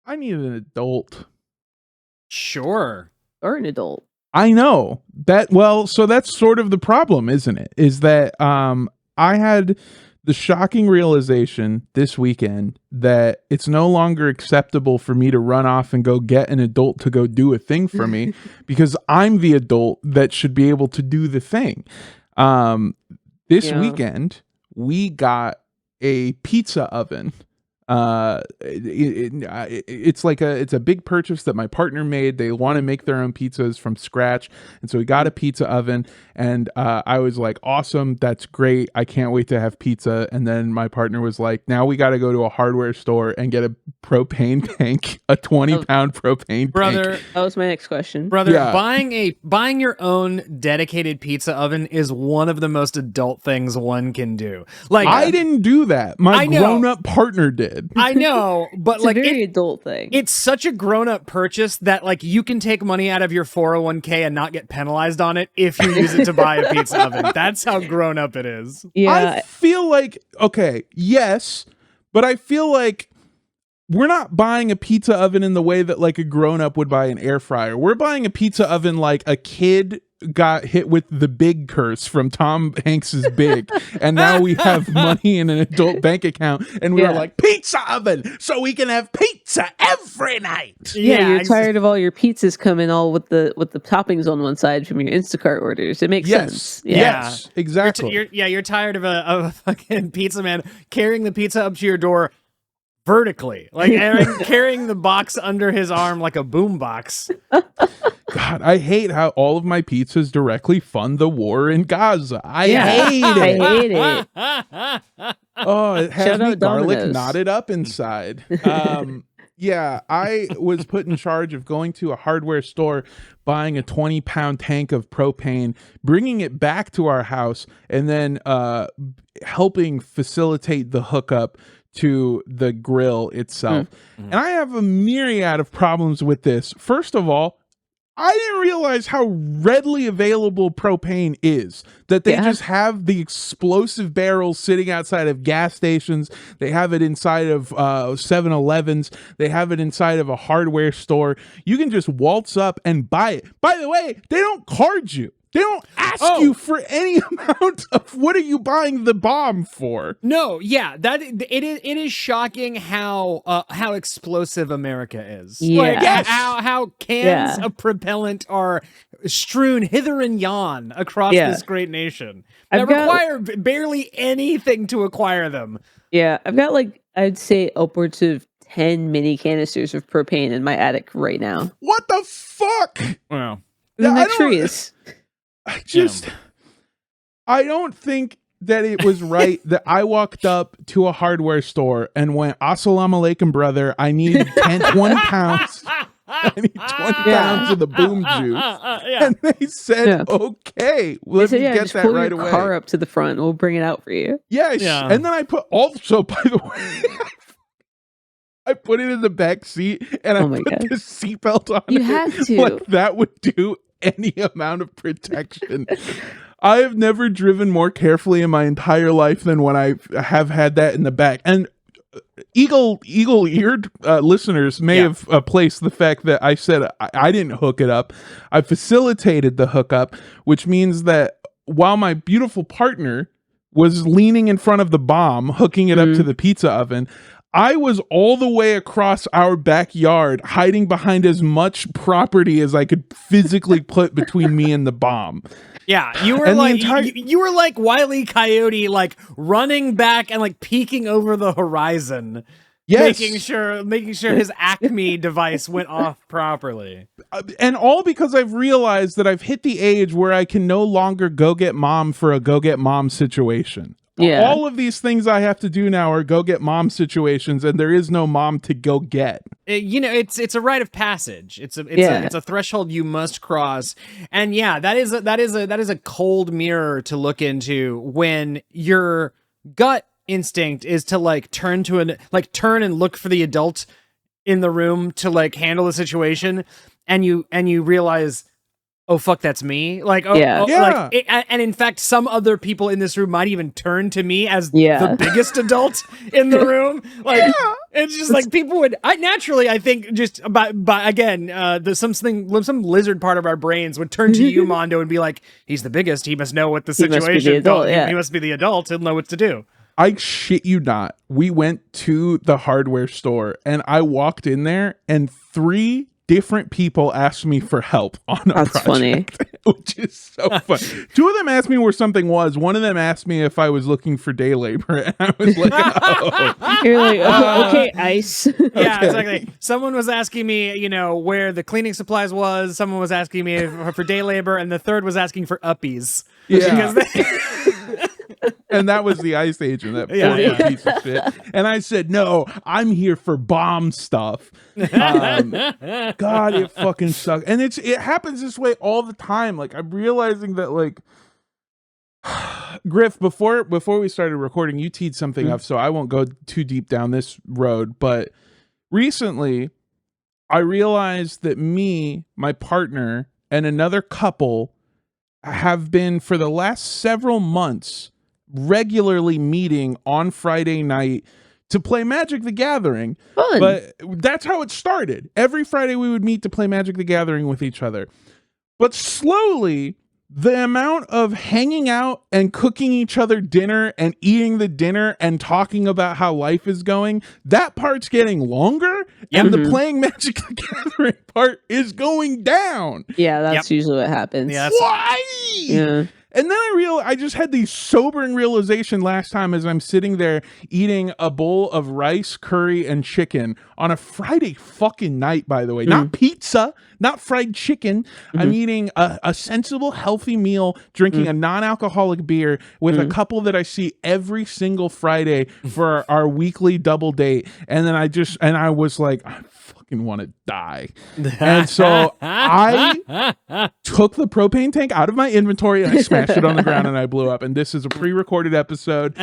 I need an adult. Sure. Or an adult. I know that. Well, so that's sort of the problem, isn't it? Is that I had the shocking realization this weekend that it's no longer acceptable for me to run off and go get an adult to go do a thing for me because I'm the adult that should be able to do the thing. This weekend we got a pizza oven. It's a big purchase that my partner made. They want to make their own pizzas from scratch, and so we got a pizza oven, and I was like, awesome, that's great, I can't wait to have pizza. And then my partner was like, now we got to go to a hardware store and get a propane tank, a 20-pound propane Brother, tank. That was my next question. Brother, Yeah. buying your own dedicated pizza oven is one of the most adult things one can do. Like, I didn't do that. My grown-up partner did. I know, but It's like a very adult thing. It's such a grown-up purchase that like you can take money out of your 401k and not get penalized on it if you use it to buy a pizza oven. That's how grown up it is. Yeah. I feel like, okay, yes, but I feel like we're not buying a pizza oven in the way that like a grown-up would buy an air fryer. We're buying a pizza oven like a kid got hit with the Big curse from Tom Hanks's Big, and now we have money in an adult bank account, and we were like, pizza oven, so we can have pizza every night. Yeah, you're tired of all your pizzas coming all with the toppings on one side from your Instacart orders. It makes sense. Yes, exactly. You're tired of a fucking pizza man carrying the pizza up to your door vertically, like carrying the box under his arm like a boom box. God, I hate how all of my pizzas directly fund the war in Gaza. I hate it. I hate it. Oh, it has Shout me out garlic Domino's. knotted up inside. Yeah, I was put in charge of going to a hardware store, buying a 20-pound tank of propane, bringing it back to our house, and then helping facilitate the hookup to the grill itself. And I have a myriad of problems with this. First of all, I didn't realize how readily available propane is, that they just have the explosive barrels sitting outside of gas stations. They have it inside of 7-Elevens. They have it inside of a hardware store. You can just waltz up and buy it. By the way, they don't card you. They don't ask you for any amount of what are you buying the bomb for? No, yeah, it is shocking how explosive America is. Yeah. Like, Yes. how cans of propellant are strewn hither and yon across this great nation that require barely anything to acquire them. Yeah, I've got like I'd say upwards of 10 mini canisters of propane in my attic right now. What the fuck? Wow. Isn't I that don't- curious? I don't think that it was right that I walked up to a hardware store and went, Assalamu alaikum, brother. I need 20 pounds. I need 20 pounds of the boom juice. And they said, okay, let me get just that pull right your away. car up to the front. We'll bring it out for you. Yes. Yeah. And then I put also, by the way, I put it in the back seat and I put the seatbelt on. You it. have to. Like that would do any amount of protection. I have never driven more carefully in my entire life than when I have had that in the back. And eagle-eared listeners may have placed the fact that I said I didn't hook it up. I facilitated the hookup, which means that while my beautiful partner was leaning in front of the bomb, hooking it up to the pizza oven, I was all the way across our backyard, hiding behind as much property as I could physically put between me and the bomb. Yeah, you were you were like Wile E. Coyote, like running back and like peeking over the horizon, making sure his Acme device went off properly. And all because I've realized that I've hit the age where I can no longer go get mom for a go get mom situation. Yeah. All of these things I have to do now are go get mom situations, and there is no mom to go get. It's a rite of passage. It's a threshold you must cross. And yeah, that is a cold mirror to look into when your gut instinct is to like turn and look for the adult in the room to like handle the situation, and you realize oh fuck, that's me. Like, Yeah. Yeah. and in fact, some other people in this room might even turn to me as Yeah. the biggest adult in the room. Like, it's just like people would. I think just by again, there's some lizard part of our brains would turn to you, Mondo, and be like, he's the biggest. He must know what the He must be the situation. adult, yeah. He must be the adult. He'll know what to do. I shit you not. We went to the hardware store and I walked in there and 3 different people asked me for help on a That's project, which is so fun. 2 of them asked me where something was. One of them asked me if I was looking for day labor, and I was like, "Oh." You're like, okay, ice. Yeah, exactly. Someone was asking me, you know, where the cleaning supplies was. Someone was asking me for day labor, and the third was asking for uppies. Yeah. Because And that was the ice agent, that Yeah. piece of shit. And I said, "No, I'm here for bomb stuff." God, it fucking sucks. And it happens this way all the time. Like, I'm realizing that, like, Griff, before we started recording, you teed something up, so I won't go too deep down this road. But recently, I realized that me, my partner, and another couple have been, for the last several months, regularly meeting on Friday night to play Magic the Gathering. Fun. But that's how it started. Every Friday we would meet to play Magic the Gathering with each other. But slowly, the amount of hanging out and cooking each other dinner and eating the dinner and talking about how life is going, that part's getting longer, and the playing Magic the Gathering part is going down. Yeah, that's usually what happens. Yeah, Why? Yeah. And then I just had the sobering realization last time as I'm sitting there eating a bowl of rice, curry, and chicken on a Friday fucking night, by the way. Not pizza, not fried chicken. I'm eating a sensible, healthy meal, drinking a non-alcoholic beer with a couple that I see every single Friday for our weekly double date. And then I was like, I fucking want to die. And so I took the propane tank out of my inventory and I smashed it on the ground and I blew up. And this is a pre-recorded episode.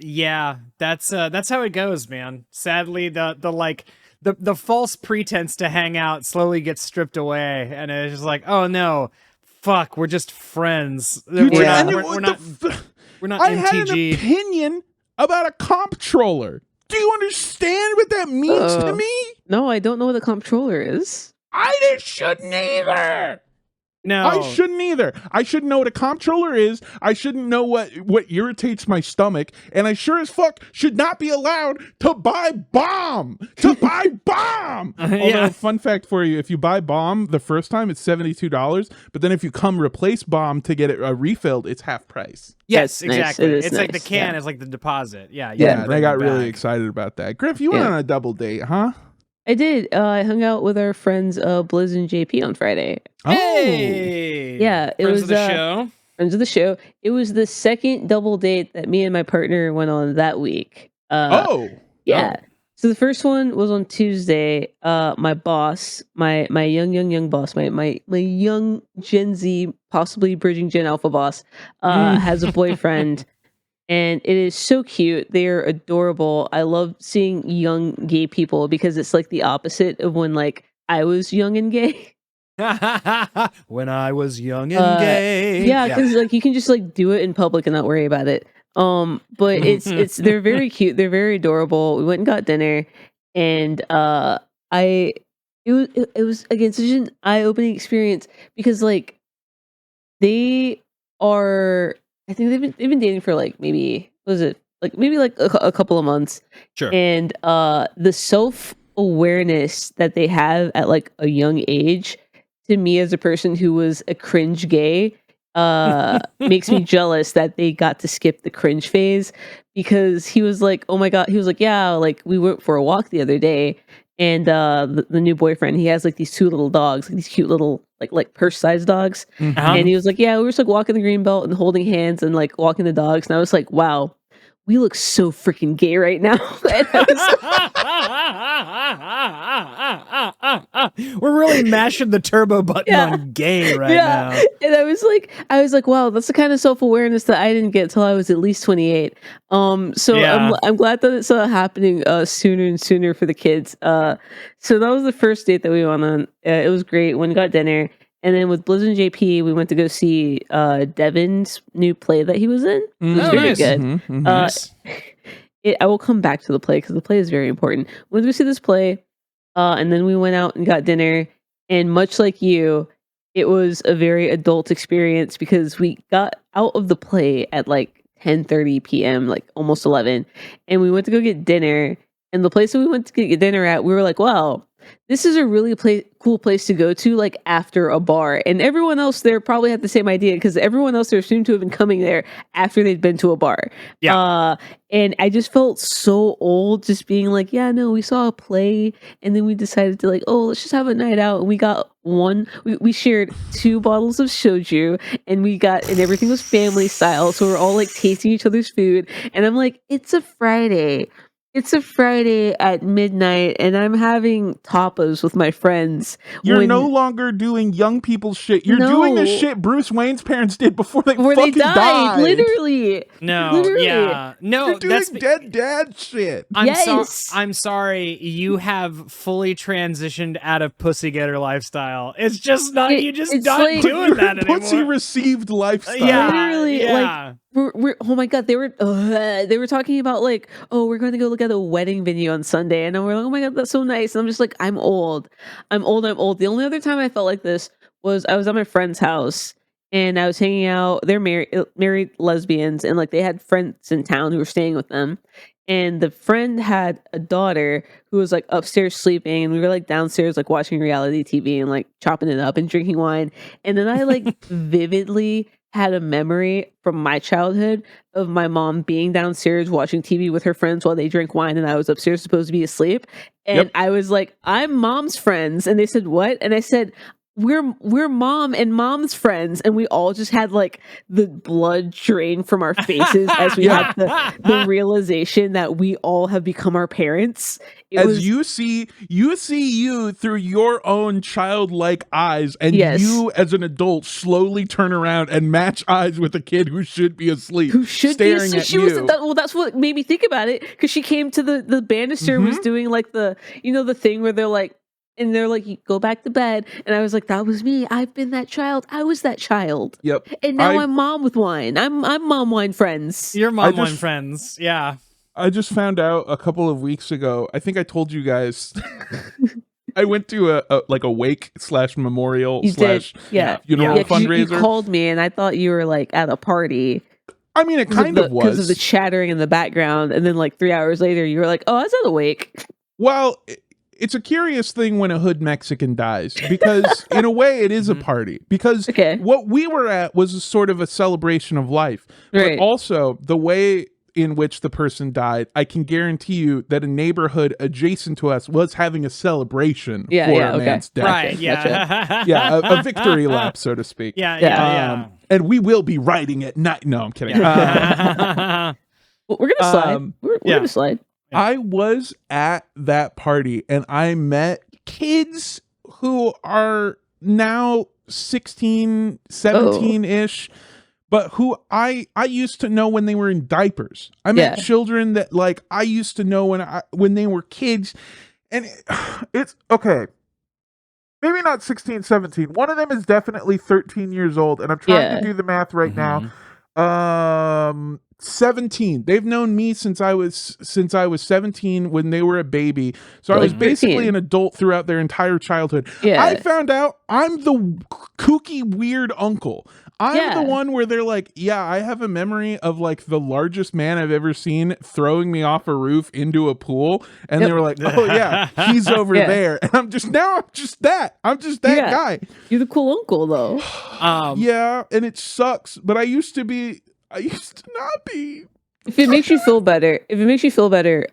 Yeah, that's how it goes, man. Sadly, the false pretense to hang out slowly gets stripped away, and it's just like, oh no, fuck, we're just friends. We're not I had an MTG. opinion about a comptroller. Do you understand what that means to me? No, I don't know what a comptroller is. I shouldn't either. No, I shouldn't either. I shouldn't know what a comptroller is. I shouldn't know what irritates my stomach. And I sure as fuck should not be allowed to buy bomb. Although, fun fact for you, if you buy bomb the first time, it's $72. But then if you come replace bomb to get it refilled, it's half price. Yes, That's nice. exactly. It is It's like the nice, can yeah. is like the deposit. Yeah, Yeah, and I got really back. excited about that. Griff, you went on a double date, huh? I did. I hung out with our friends Blizz and JP on Friday. Hey, Yeah, it friends was of the show. friends of the show. It was the second double date that me and my partner went on that week. Yeah. So the first one was on Tuesday. My boss, my young boss, my young Gen Z, possibly bridging Gen Alpha boss, has a boyfriend. And it is so cute. They're adorable. I love seeing young gay people because it's like the opposite of when like I was young and gay. When I was young and gay. Yeah, because like you can just like do it in public and not worry about it. But it's they're very cute. They're very adorable. We went and got dinner, and it was again such an eye-opening experience because like they are. I think they've been dating for like maybe a couple of months. Sure. And the self-awareness that they have at like a young age, to me as a person who was a cringe gay, makes me jealous that they got to skip the cringe phase, because he was like, oh my God, he was like, yeah, like we went for a walk the other day, and the new boyfriend, he has like these 2 little dogs, like these cute little like purse-sized dogs. And he was like, yeah, we were just like walking the green belt and holding hands and like walking the dogs, and I was like, wow, we look so freaking gay right now. We're really mashing the turbo button on gay right now. And I was like, wow, that's the kind of self-awareness that I didn't get till I was at least 28. So I'm glad that it's happening sooner and sooner for the kids. So that was the first date that we went on. It was great. When we got dinner. And then with Blizz and JP, we went to go see Devin's new play that he was in. It was very good. Nice. I will come back to the play because the play is very important. We went to go see this play, and then we went out and got dinner. And much like you, it was a very adult experience because we got out of the play at like 10:30 p.m., like almost 11. And we went to go get dinner. And the place that we went to get dinner at, we were like, wow, this is a really cool place to go to, like after a bar. And everyone else there probably had the same idea because everyone else there seemed to have been coming there after they'd been to a bar. Yeah. And I just felt so old just being like, yeah, no, we saw a play and then we decided to like, oh, let's just have a night out. And we got we shared 2 bottles of shoju and everything was family style. So we're all like tasting each other's food. And I'm like, it's a Friday. It's a Friday at midnight, and I'm having tapas with my friends. You're no longer doing young people shit. You're doing the shit Bruce Wayne's parents did before they died. Literally. No, yeah. No, you're doing dead dad shit. I'm sorry. You have fully transitioned out of pussy getter lifestyle. It's just not, you just not like, doing that anymore. Pussy received lifestyle. Yeah, literally, like, we're oh my god, they were talking about like, oh, we're going to go look at a wedding venue on Sunday, and we're like, oh my god, that's so nice. And I'm just like, I'm old. The only other time I felt like this was I was at my friend's house and I was hanging out. They're married lesbians, and like they had friends in town who were staying with them. And the friend had a daughter who was like upstairs sleeping, and we were like downstairs like watching reality TV and like chopping it up and drinking wine. And then I like vividly had a memory from my childhood of my mom being downstairs watching TV with her friends while they drink wine, and I was upstairs supposed to be asleep. And I was like, I'm mom's friends. And they said, what? And I said, we're mom and mom's friends. And we all just had like the blood drain from our faces as we had the realization that we all have become our parents. You see you through your own childlike eyes, and you as an adult slowly turn around and match eyes with a kid who should be asleep, staring at you. Well, that's what made me think about it, because she came to the banister, was doing like the thing where they're like, you go back to bed. And I was like, that was me. I've been that child. I was that child. Yep. And now I'm mom with wine. I'm mom wine friends. You're mom wine friends. Yeah. I just found out a couple of weeks ago. I think I told you guys. I went to a wake / memorial / funeral fundraiser. You called me and I thought you were like at a party. I mean, it kind of was because of the chattering in the background. And then like 3 hours later, you were like, oh, I was at a wake. Well, it's a curious thing when a hood Mexican dies, because in a way it is a party, because what we were at was a sort of a celebration of life, but also the way in which the person died, I can guarantee you that a neighborhood adjacent to us was having a celebration for a man's death. Right, yeah. A victory lap, so to speak. Yeah. And we will be riding at night. No, I'm kidding. We're going to slide. We're going to slide. I was at that party and I met kids who are now 16, 17-ish, but who I used to know when they were in diapers. I met children that like I used to know when they were kids. And it's okay. Maybe not 16, 17. One of them is definitely 13 years old, and I'm trying to do the math right now. 17. They've known me since I was 17 when they were a baby. So I was basically an adult throughout their entire childhood. I found out I'm the kooky weird uncle. I'm the one where they're like, I have a memory of like the largest man I've ever seen throwing me off a roof into a pool. And they were like, oh yeah, he's over there. And I'm just that guy. You're the cool uncle though. And it sucks, but I used to not be. If it makes you feel better,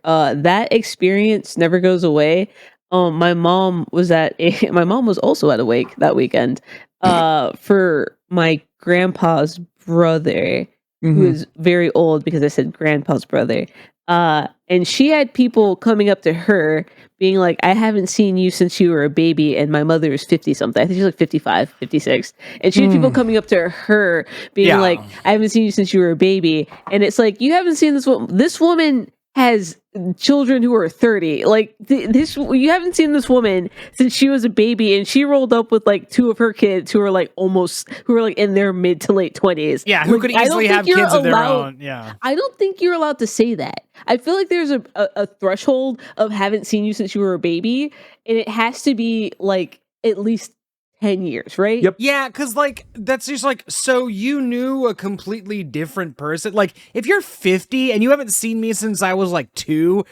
that experience never goes away. My mom was also at a wake that weekend for my grandpa's brother. who is very old because I said grandpa's brother. And she had people coming up to her being like, I haven't seen you since you were a baby, and my mother is 50 something. I think she's like 55, 56. And she had people coming up to her being like, I haven't seen you since you were a baby. And it's like, you haven't seen this woman. This woman has children who are 30. Like this, you haven't seen this woman since she was a baby, and she rolled up with like two of her kids who are like in their mid to late 20s. Yeah, who could easily have kids of their own. Yeah, I don't think you're allowed to say that. I feel like there's a threshold of haven't seen you since you were a baby, and it has to be like at least 10 years, right? Yep. Yeah, because like that's just like, so you knew a completely different person. Like if you're 50 and you haven't seen me since I was like 2,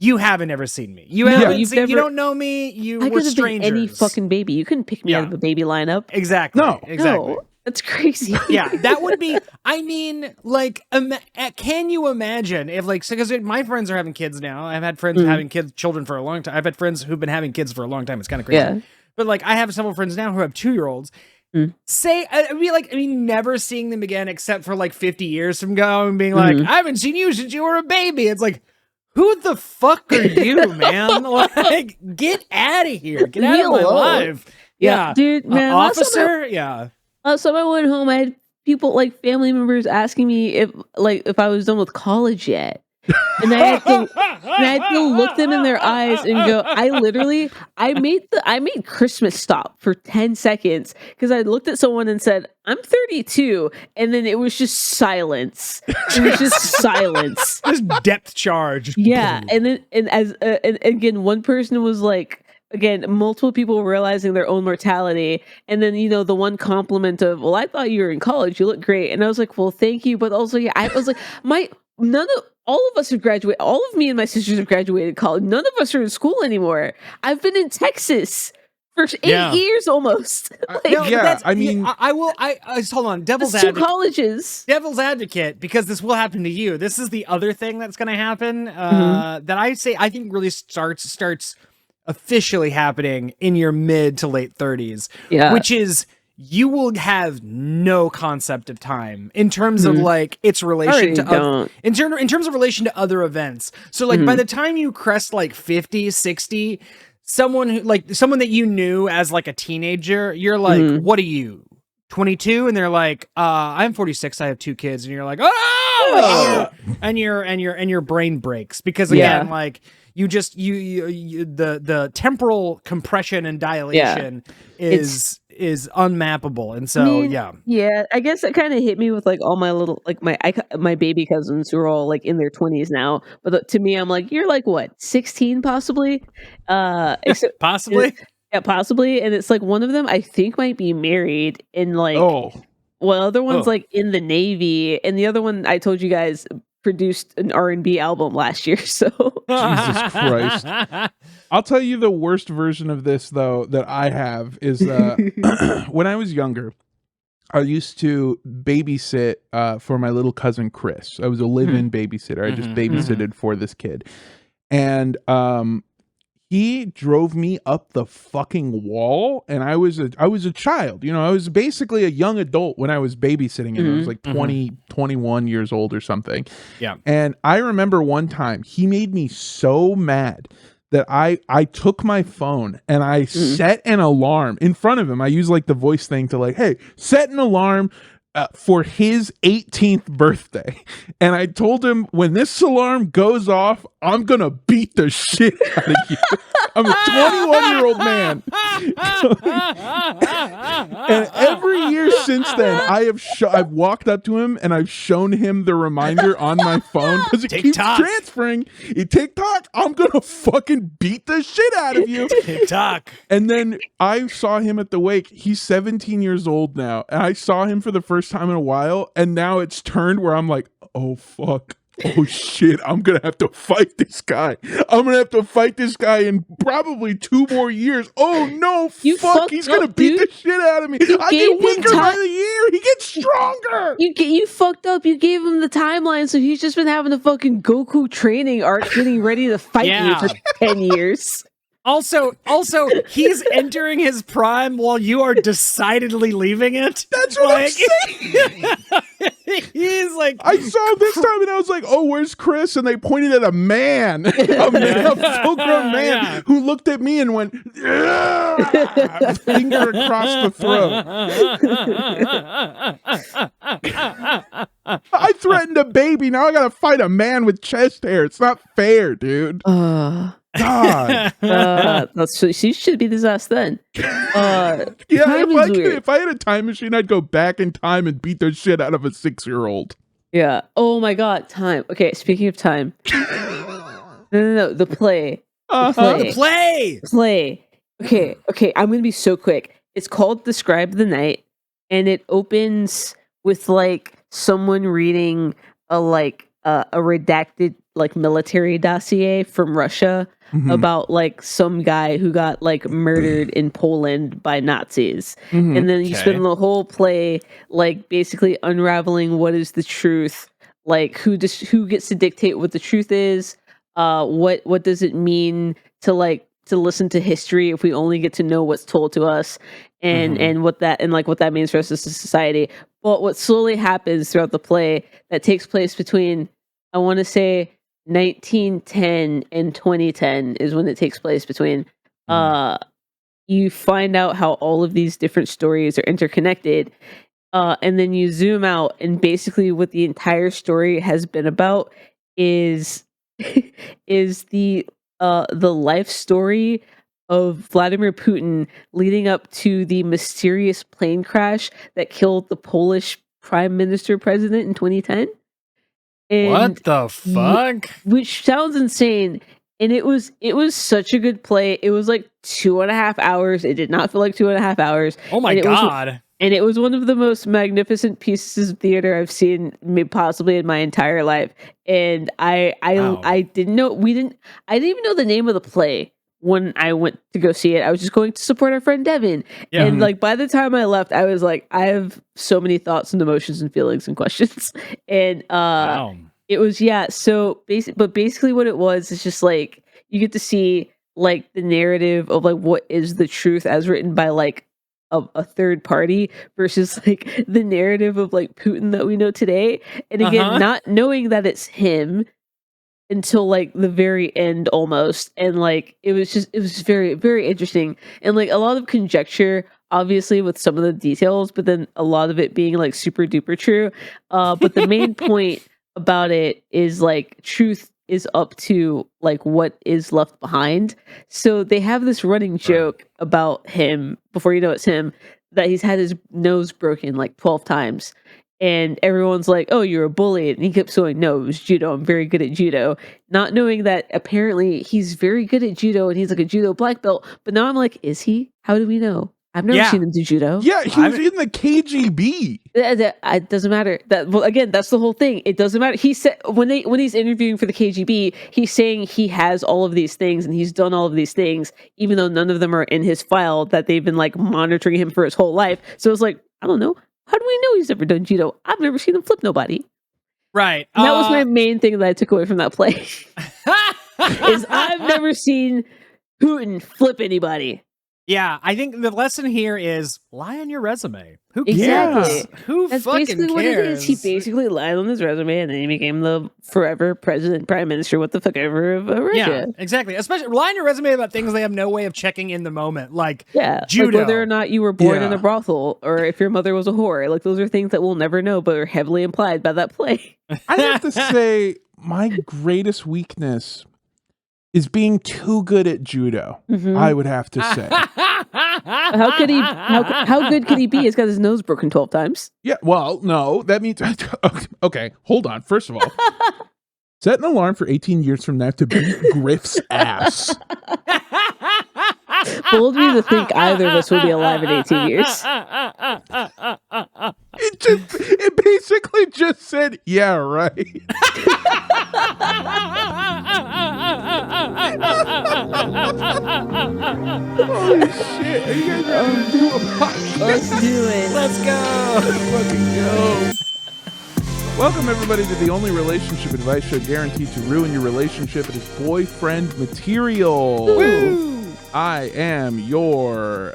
you haven't ever seen me. You haven't seen, you don't know me. I were strangers. Been any fucking baby. You couldn't pick me out of a baby lineup. Exactly. No. Exactly. No, that's crazy. Yeah, that would be. I mean, like, can you imagine if, like, because my friends are having kids now. I've had friends having children for a long time. I've had friends who've been having kids for a long time. It's kind of crazy. Yeah. But like, I have several friends now who have 2-year-olds. Say, I mean, never seeing them again except for like 50 years from now, and being like, I haven't seen you since you were a baby. It's like, who the fuck are you, man? Like, get out of here. Get out of my life. Yeah. Dude, man. Officer? Yeah. So I went home, I had people, like family members, asking me if I was done with college yet. And I had to look them in their eyes and go, I made Christmas stop for 10 seconds because I looked at someone and said, I'm 32. And then it was just silence. It was just silence. Just depth charge. Yeah. And then, and again, one person was like, again, multiple people realizing their own mortality. And then, the one compliment of, well, I thought you were in college. You look great. And I was like, well, thank you. But also, yeah, I was like, all of us have graduated. All of me and my sisters have graduated college. None of us are in school anymore. I've been in Texas for 8 years almost. I mean, I hold on. Devil's advocate. 2 colleges. Devil's advocate, because this will happen to you. This is the other thing that's going to happen that I think really starts officially happening in your mid to late 30s, which is you will have no concept of time in terms of like its relation to in terms of relation to other events. So like by the time you crest like 50, 60, someone that you knew as like a teenager, you're like, what are you? 22? And they're like, I'm 46. I have 2 kids. And you're like, oh, and your brain breaks because again, like you just, the temporal compression and dilation is unmappable. And so, I guess it kind of hit me with like all my little, like my baby cousins who are all like in their 20s now. But to me, I'm like, you're like what, 16 possibly? Possibly. Yeah, possibly. And it's like one of them I think might be married in like, other one's like in the Navy, and the other one I told you guys produced an R&B album last year. So Jesus Christ. I'll tell you the worst version of this though that I have is when I was younger, I used to babysit for my little cousin Chris. I was a live-in babysitter. I just babysitted for this kid. And he drove me up the fucking wall, and I was a child. I was basically a young adult when I was babysitting him. I was like 20, 21 years old or something. Yeah. And I remember one time he made me so mad that I took my phone and I set an alarm in front of him. I use like the voice thing to like, hey, set an alarm for his 18th birthday. And I told him, when this alarm goes off, I'm going to beat the shit out of you. I'm a 21-year-old man. And every year since then, I've walked up to him and I've shown him the reminder on my phone because it keeps transferring. TikTok, I'm going to fucking beat the shit out of you. TikTok. And then I saw him at the wake. He's 17 years old now. And I saw him for the first time in a while. And now it's turned where I'm like, oh, fuck. Oh shit, I'm gonna have to fight this guy. I'm gonna have to fight this guy in probably 2 more years. Oh no, fuck, he's gonna beat the shit out of me. I get weaker by the year. He gets stronger. You fucked up. You gave him the timeline, so he's just been having a fucking Goku training arc getting ready to fight you for 10 years. Also, he's entering his prime while you are decidedly leaving it. That's what I'm saying. He's like, I saw him this time and I was like, oh, where's Chris? And they pointed at a man, a full-grown man who looked at me and went, finger across the throat. I threatened a baby. Now I got to fight a man with chest hair. It's not fair, dude. God. She should be his ass then. Yeah, if I had a time machine, I'd go back in time and beat the shit out of a 6-year-old. Yeah. Oh my God. Time. Okay. Speaking of time. No. The play. The play. Okay. I'm going to be so quick. It's called Describe the Night, and it opens with like someone reading a redacted like military dossier from Russia about like some guy who got like murdered in Poland by Nazis. And then you spend the whole play like basically unraveling what is the truth, like who gets to dictate what the truth is, what does it mean to listen to history if we only get to know what's told to us, and what that means for us as a society. But what slowly happens throughout the play that takes place between, I want to say, 1910 and 2010 is when it takes place between. You find out how all of these different stories are interconnected, and then you zoom out, and basically what the entire story has been about is the life story of Vladimir Putin leading up to the mysterious plane crash that killed the Polish president in 2010. And what the fuck? Which sounds insane. And it was such a good play. It was like 2.5 hours. It did not feel like 2.5 hours. Oh my God. And it was one of the most magnificent pieces of theater I've seen possibly in my entire life. And I didn't even know the name of the play when I went to go see it. I was just going to support our friend Devin. Yeah. And like by the time I left, I was like, I have so many thoughts and emotions and feelings and questions. And it was, so basically what it was is just like you get to see like the narrative of like what is the truth as written by like a third party versus like the narrative of like Putin that we know today. And again, not knowing that it's him until like the very end almost. And like it was very, very interesting. And like a lot of conjecture, obviously, with some of the details, but then a lot of it being like super duper true. But the main point about it is like truth is up to like what is left behind. So they have this running joke about him, before you know it's him, that he's had his nose broken like 12 times. And everyone's like, oh, you're a bully. And he kept going, no, it was judo. I'm very good at judo. Not knowing that apparently he's very good at judo and he's like a judo black belt. But now I'm like, is he? How do we know? I've never seen him do judo. Yeah, he was in the KGB. It doesn't matter. Again, that's the whole thing. It doesn't matter. He said when he's interviewing for the KGB, he's saying he has all of these things and he's done all of these things, even though none of them are in his file that they've been like monitoring him for his whole life. So it's like, I don't know. How do we know he's ever done judo? I've never seen him flip nobody. Right. And that was my main thing that I took away from that play. Is I've never seen Putin flip anybody. Yeah, I think the lesson here is lie on your resume. Who cares? Exactly. Who That's fucking basically cares? what it is. He basically lied on his resume and then he became the forever prime minister, what the fuck ever of Russia. Yeah, exactly. Especially lie on your resume about things they have no way of checking in the moment, like judo. Like whether or not you were born in a brothel or if your mother was a whore. Like those are things that we'll never know, but are heavily implied by that play. I have to say, my greatest weakness is being too good at judo. I would have to say. How could he? How good could he be? He's got his nose broken 12 times. Yeah. Well, no, that means. Okay, hold on. First of all, set an alarm for 18 years from now to beat Griff's ass. Bold me to think either of us will be alive in 18 years. It basically just said, yeah, right. Holy shit. Are you guys ready to do a podcast? Let's do it. Let's go. Let's fucking go. Welcome, everybody, to the only relationship advice show guaranteed to ruin your relationship. It is boyfriend material. Woo! I am your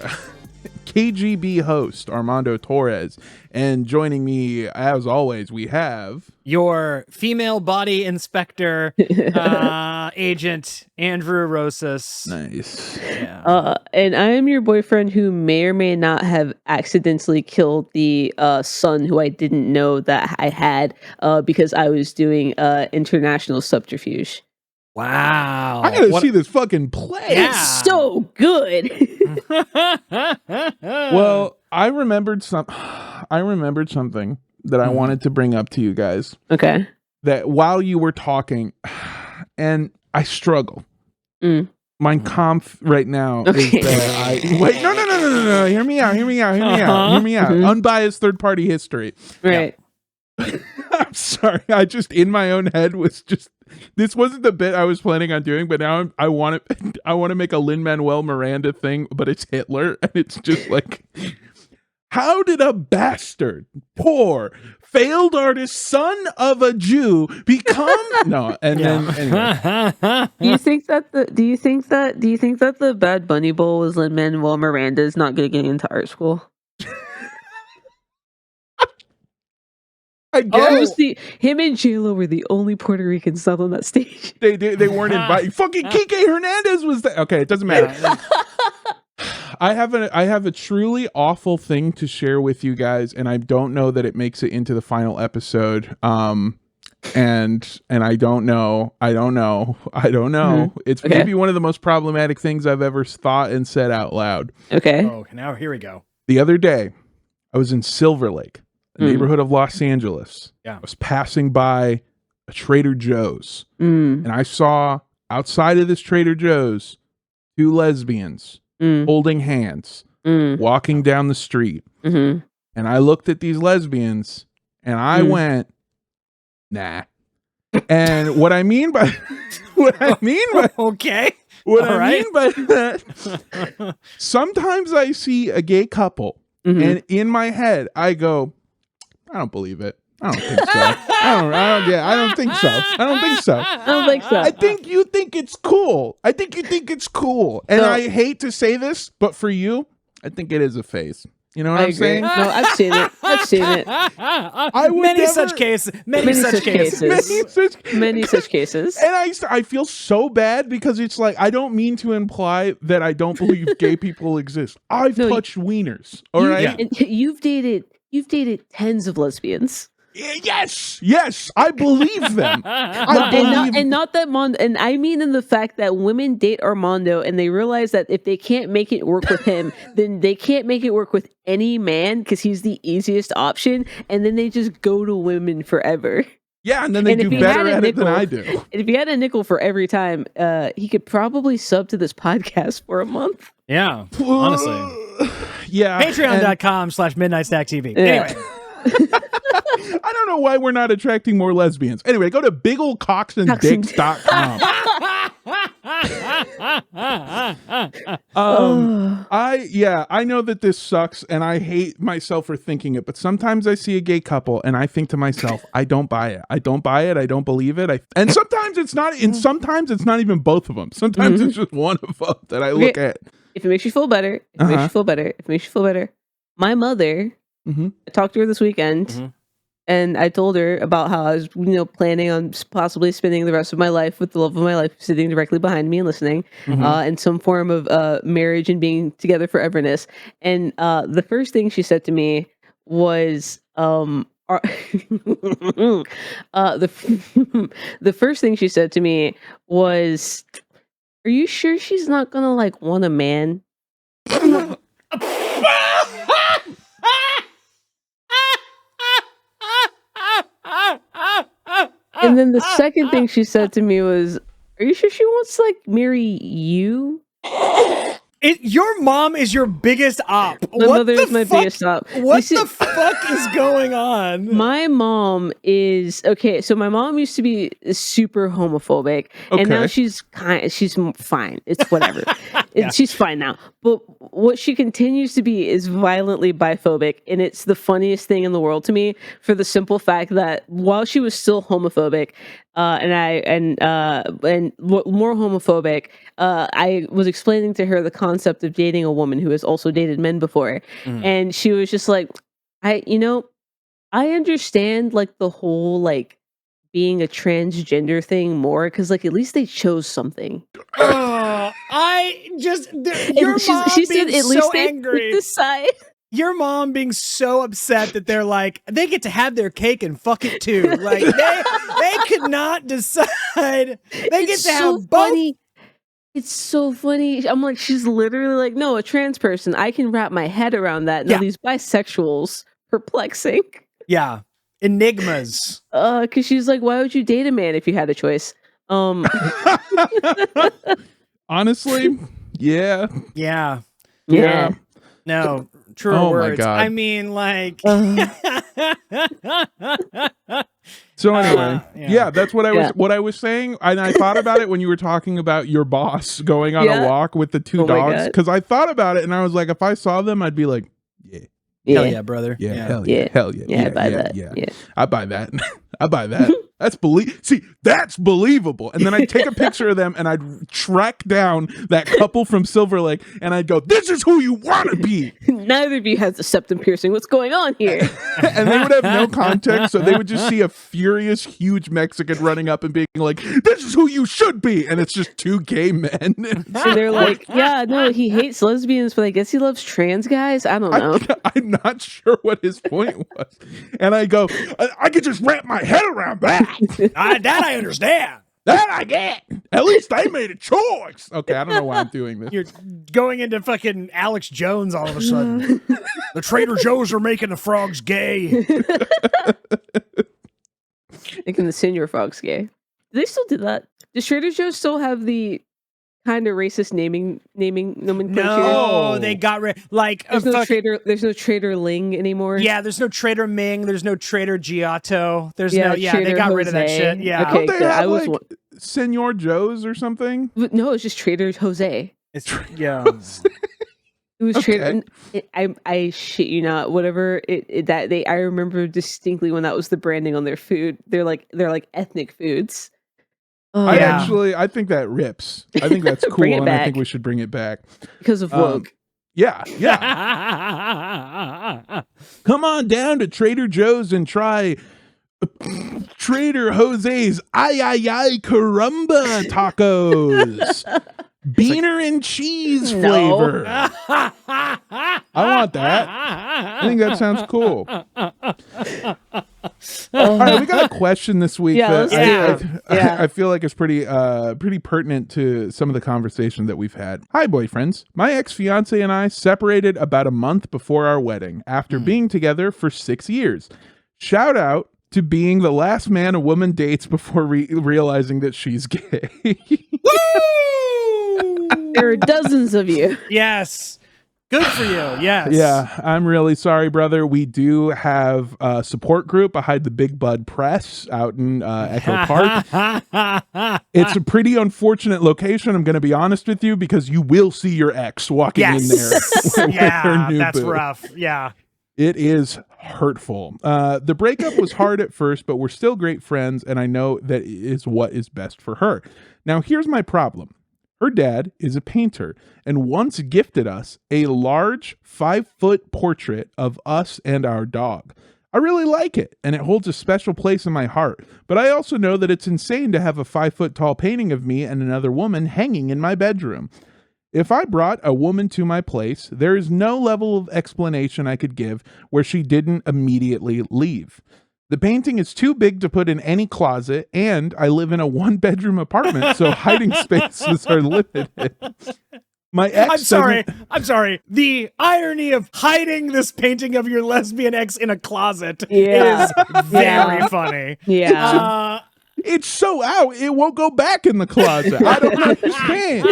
KGB host, Armando Torres. And joining me, as always, we have... your female body inspector, agent, Andrew Rosas. Nice. Yeah. And I am your boyfriend who may or may not have accidentally killed the son who I didn't know that I had because I was doing international subterfuge. Wow. I gotta see this fucking play. Yeah. It's so good. Well, I remembered something that I wanted to bring up to you guys. Okay. That while you were talking, and I struggle. Mein Kampf right now is that I wait. No. Hear me out. Unbiased third party history. Right. I'm sorry. I just in my own head was just. This wasn't the bit I was planning on doing, but now I want to make a Lin-Manuel Miranda thing, but it's Hitler, and it's just like, how did a bastard, poor, failed artist, son of a Jew become no? And then anyway. Do you think that the Bad Bunny Bowl was Lin-Manuel Miranda's not getting into art school? I guess him and J-Lo were the only Puerto Ricans not on that stage. They weren't invited. Fucking Kike Hernandez was there. Okay, it doesn't matter. I have a truly awful thing to share with you guys, and I don't know that it makes it into the final episode. And I don't know. It's maybe one of the most problematic things I've ever thought and said out loud. Okay. Oh, now here we go. The other day, I was in Silver Lake, a neighborhood of Los Angeles. Yeah. I was passing by a Trader Joe's, and I saw outside of this Trader Joe's 2 lesbians holding hands, walking down the street. And I looked at these lesbians, and I went, nah. And what I mean by okay. mean by that, sometimes I see a gay couple, and in my head I go, I don't believe it. I don't think so. I don't think so. I think you think it's cool. And I hate to say this, but for you, I think it is a phase. You know what I'm saying? No, I've seen it. Many such cases. Many such cases. And I feel so bad because it's like, I don't mean to imply that I don't believe gay people exist. I've touched wieners. All right. You've dated tens of lesbians. Yes, I believe them. And not that and I mean in the fact that women date Armando and they realize that if they can't make it work with him, then they can't make it work with any man because he's the easiest option, and then they just go to women forever. Yeah, and then they do better at it than I do. And if he had a nickel for every time, he could probably sub to this podcast for a month. Yeah, honestly. Yeah. Patreon.com/MidnightStackTV. Yeah. Anyway. I don't know why we're not attracting more lesbians. Anyway, go to bigoldcocksanddicks.com. I know that this sucks and I hate myself for thinking it, but sometimes I see a gay couple and I think to myself, I don't buy it. I don't believe it. And sometimes it's not, even both of them. Sometimes it's just one of them that I look at. If it makes you feel better, my mother, I talked to her this weekend, and I told her about how I was, planning on possibly spending the rest of my life with the love of my life sitting directly behind me and listening, in some form of marriage and being together foreverness. And the first thing she said to me was, the first thing she said to me was, "Are you sure she's not gonna want a man?" And then the second thing she said to me was, "Are you sure she wants to marry you?" Your mom is your biggest op. My mother is my biggest op. What the fuck is going on? My mom is okay. So my mom used to be super homophobic, and now she's fine. It's whatever. She's fine now. But what she continues to be is violently biphobic, and it's the funniest thing in the world to me. For the simple fact that while she was still homophobic, and more homophobic. I was explaining to her the concept of dating a woman who has also dated men before, and she was just like, I understand like the whole like being a transgender thing more because like at least they chose something. Your mom she being said at so least they angry. decide. Your mom being so upset that they're like, they get to have their cake and fuck it too. Like they could not decide. They get to have both. It's so funny. I'm like, she's literally like, no, a trans person. I can wrap my head around that. No, these bisexuals, perplexing. Yeah. Enigmas. Because she's like, why would you date a man if you had a choice? Honestly, yeah. Yeah. No, truer words. My God. I mean, like. So anyway, that's what I was saying, and I thought about it when you were talking about your boss going on a walk with the two dogs, because I thought about it and I was like, if I saw them, I'd be like, hell yeah, brother. Hell yeah. I buy that. I buy that. I buy that. That's that's believable. And then I'd take a picture of them and I'd track down that couple from Silver Lake and I'd go, this is who you want to be. Neither of you has a septum piercing. What's going on here? And they would have no context, so they would just see a furious, huge Mexican running up and being like, this is who you should be. And it's just two gay men. So they're like, yeah, no, he hates lesbians, but I guess he loves trans guys. I don't know. I'm not sure what his point was. And I go, I could just wrap my head around that. That I understand. That I get. At least they made a choice. Okay, I don't know why I'm doing this. You're going into fucking Alex Jones all of a sudden. The Trader Joe's are making the frogs gay. Making the senior frogs gay. Do they still do that? Does Trader Joe's still have the kind of racist naming nomenclature? No, they got rid. Like there's no Trader Ling anymore. Yeah, there's no Trader Ming. There's no Trader Giotto. There's they got rid of that shit. Yeah, okay, they have like Senor Joe's or something? No, it's just Trader Jose. It's It was Trader. I shit you not. Whatever I remember distinctly when that was the branding on their food. They're like ethnic foods. I think that rips. I think that's cool, and back. I think we should bring it back because of woke. Yeah. Come on down to Trader Joe's and try Trader Jose's ay caramba tacos. Beaner and cheese flavor. I want that. I think that sounds cool. All right, we got a question this week that I feel like is pretty pertinent to some of the conversation that we've had. Hi, boyfriends. My ex-fiance and I separated about a month before our wedding after being together for 6 years. Shout out to being the last man a woman dates before realizing that she's gay. There are dozens of you. Yes. Good for you. Yes. Yeah, I'm really sorry, brother. We do have a support group behind the Big Bud Press out in Echo Park. It's a pretty unfortunate location, I'm going to be honest with you, because you will see your ex walking in there. That's rough. Yeah. It is hurtful. The breakup was hard at first, but we're still great friends, and I know that is what is best for her. Now, here's my problem. Her dad is a painter and once gifted us a large 5-foot portrait of us and our dog. I really like it, and it holds a special place in my heart, but I also know that it's insane to have a 5-foot tall painting of me and another woman hanging in my bedroom. If I brought a woman to my place, there is no level of explanation I could give where she didn't immediately leave. The painting is too big to put in any closet, and I live in a 1-bedroom apartment, so hiding spaces are limited. My ex I'm sorry. The irony of hiding this painting of your lesbian ex in a closet is very funny. Yeah. It's so out, it won't go back in the closet. I don't understand.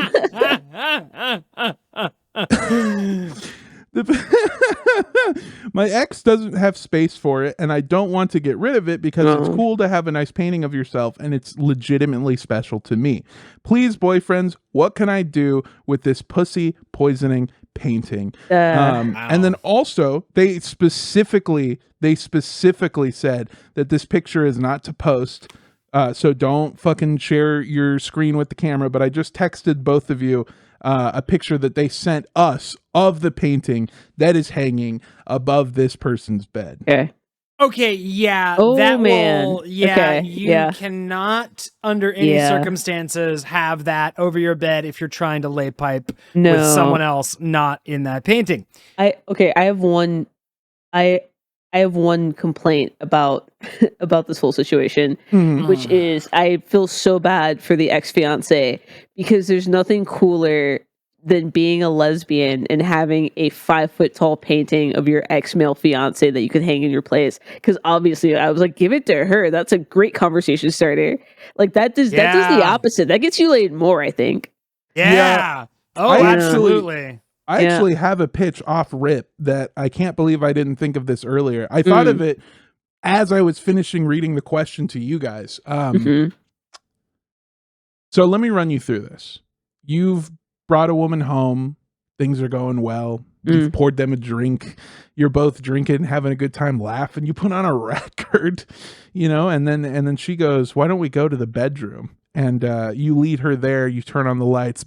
My ex doesn't have space for it, and I don't want to get rid of it because it's cool to have a nice painting of yourself, and it's legitimately special to me. Please, boyfriends, what can I do with this pussy poisoning painting? And then also, they specifically said that this picture is not to post So don't fucking share your screen with the camera, but I just texted both of you a picture that they sent us of the painting that is hanging above this person's bed. Okay. Okay, yeah, Oh, that man. will, yeah, Okay, you yeah. cannot under any circumstances have that over your bed if you're trying to lay pipe with someone else not in that painting. I have one complaint about about this whole situation, which is I feel so bad for the ex-fiance because there's nothing cooler than being a lesbian and having a 5 foot tall painting of your ex-male fiance that you could hang in your place. Because obviously I was like, give it to her. That's a great conversation starter. Like that does the opposite. That gets you laid more, I think. Yeah. Oh, absolutely. I actually have a pitch off rip that I can't believe I didn't think of this earlier. I thought of it as I was finishing reading the question to you guys. So let me run you through this. You've brought a woman home. Things are going well. You've poured them a drink. You're both drinking, having a good time, laughing. You put on a record, and then she goes, "Why don't we go to the bedroom?" And you lead her there. You turn on the lights.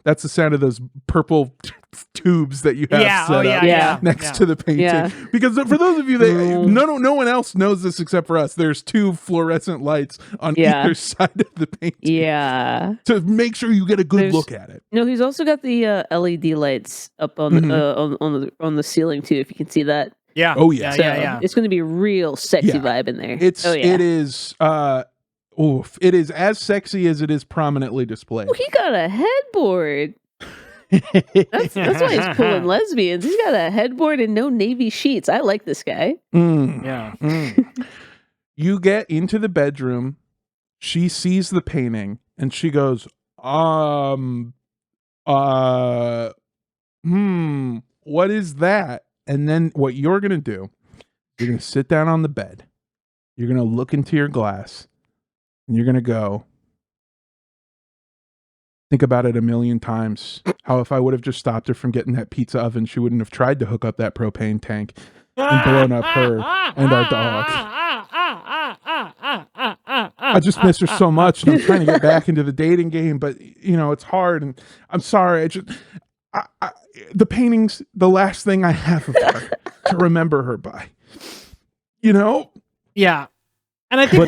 That's the sound of those purple tubes that you have set up next to the painting. Yeah. Because for those of you that no one else knows this except for us, there's two fluorescent lights on either side of the painting. Yeah. To make sure you get a good look at it. No, he's also got the LED lights up on on the ceiling too. If you can see that. Yeah. Oh yeah. So it's going to be a real sexy vibe in there. It is. It is as sexy as it is prominently displayed. Oh, he got a headboard. That's why he's pulling lesbians. He's got a headboard and no navy sheets. I like this guy. Yeah. You get into the bedroom. She sees the painting and she goes, what is that? And then what you're going to do, you're going to sit down on the bed. You're going to look into your glass. And you're going to go, think about it a million times. How if I would have just stopped her from getting that pizza oven, she wouldn't have tried to hook up that propane tank and blown up her and our dog. I just miss her so much. And I'm trying to get back into the dating game, but it's hard. And I'm sorry. The painting's the last thing I have of her to remember her by. Yeah. And I think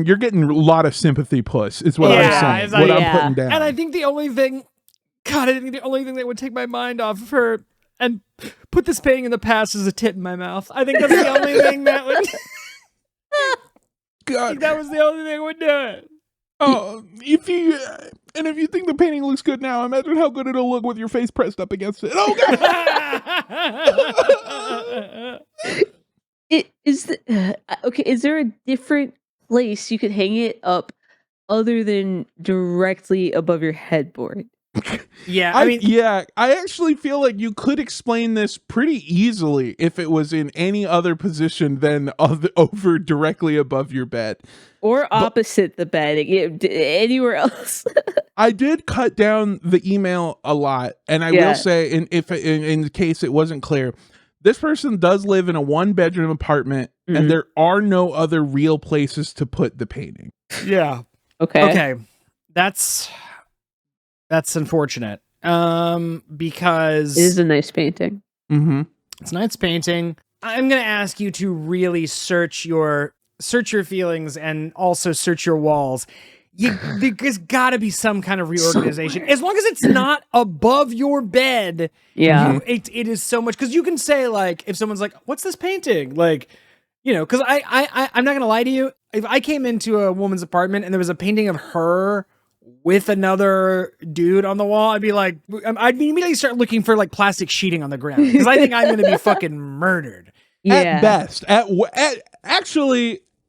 you're getting a lot of sympathy puss is what I'm saying. I'm putting down. And I think the only thing that would take my mind off of her and put this painting in the past is a tit in my mouth. I think that's the only thing that would. God, I think that was the only thing that would do it. Oh, if you think the painting looks good now, imagine how good it'll look with your face pressed up against it. Oh God. Is there a different place you could hang it up other than directly above your headboard? Yeah, I actually feel like you could explain this pretty easily if it was in any other position than over directly above your bed. Or opposite the bed, anywhere else. I did cut down the email a lot, and I will say, in case it wasn't clear, this person does live in a 1-bedroom apartment, and there are no other real places to put the painting. Yeah. Okay. That's unfortunate. Because it is a nice painting. Mm-hmm. It's a nice painting. I'm gonna ask you to really search your feelings and also search your walls. There's got to be some kind of reorganization. As long as it's not above your bed, it is so much. Because you can say, like, if someone's like, "What's this painting?" Like, because I'm not gonna lie to you. If I came into a woman's apartment and there was a painting of her with another dude on the wall, I'd I'd immediately start looking for like plastic sheeting on the ground because I think I'm gonna be fucking murdered. Yeah. At best,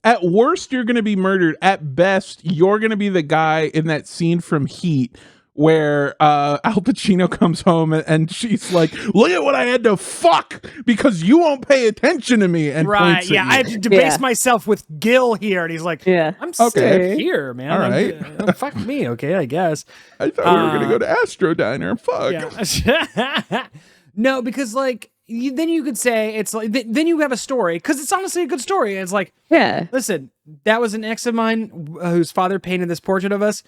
at worst, you're going to be murdered. At best, you're going to be the guy in that scene from Heat where Al Pacino comes home and she's like, "Look at what I had to fuck because you won't pay attention to me." And right, yeah, I had to debase myself with Gil here, and he's like, "I'm still here, man. All right, fuck me, okay, I guess." I thought we were going to go to Astro Diner and fuck. Yeah. No, because then you could say it's like then you have a story because it's honestly a good story. And it's like, listen, that was an ex of mine whose father painted this portrait of us.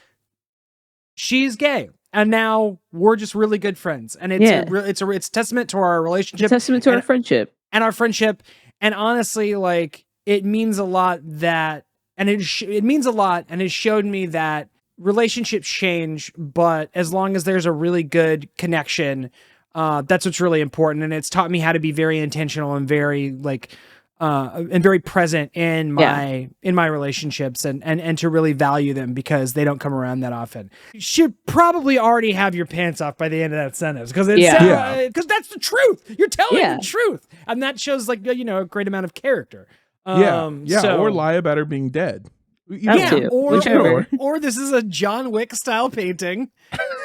She's gay, and now we're just really good friends, and it's testament to our relationship, testament to our friendship, and honestly, like, it means a lot that, and it means a lot, and it showed me that relationships change, but as long as there's a really good connection, that's what's really important, and it's taught me how to be very intentional and very and very present in my relationships, and to really value them, because they don't come around that often. You should probably already have your pants off by the end of that sentence, because that's the truth. You're telling the truth, and that shows, like, a great amount of character. Or lie about her being dead. Or this is a John Wick style painting,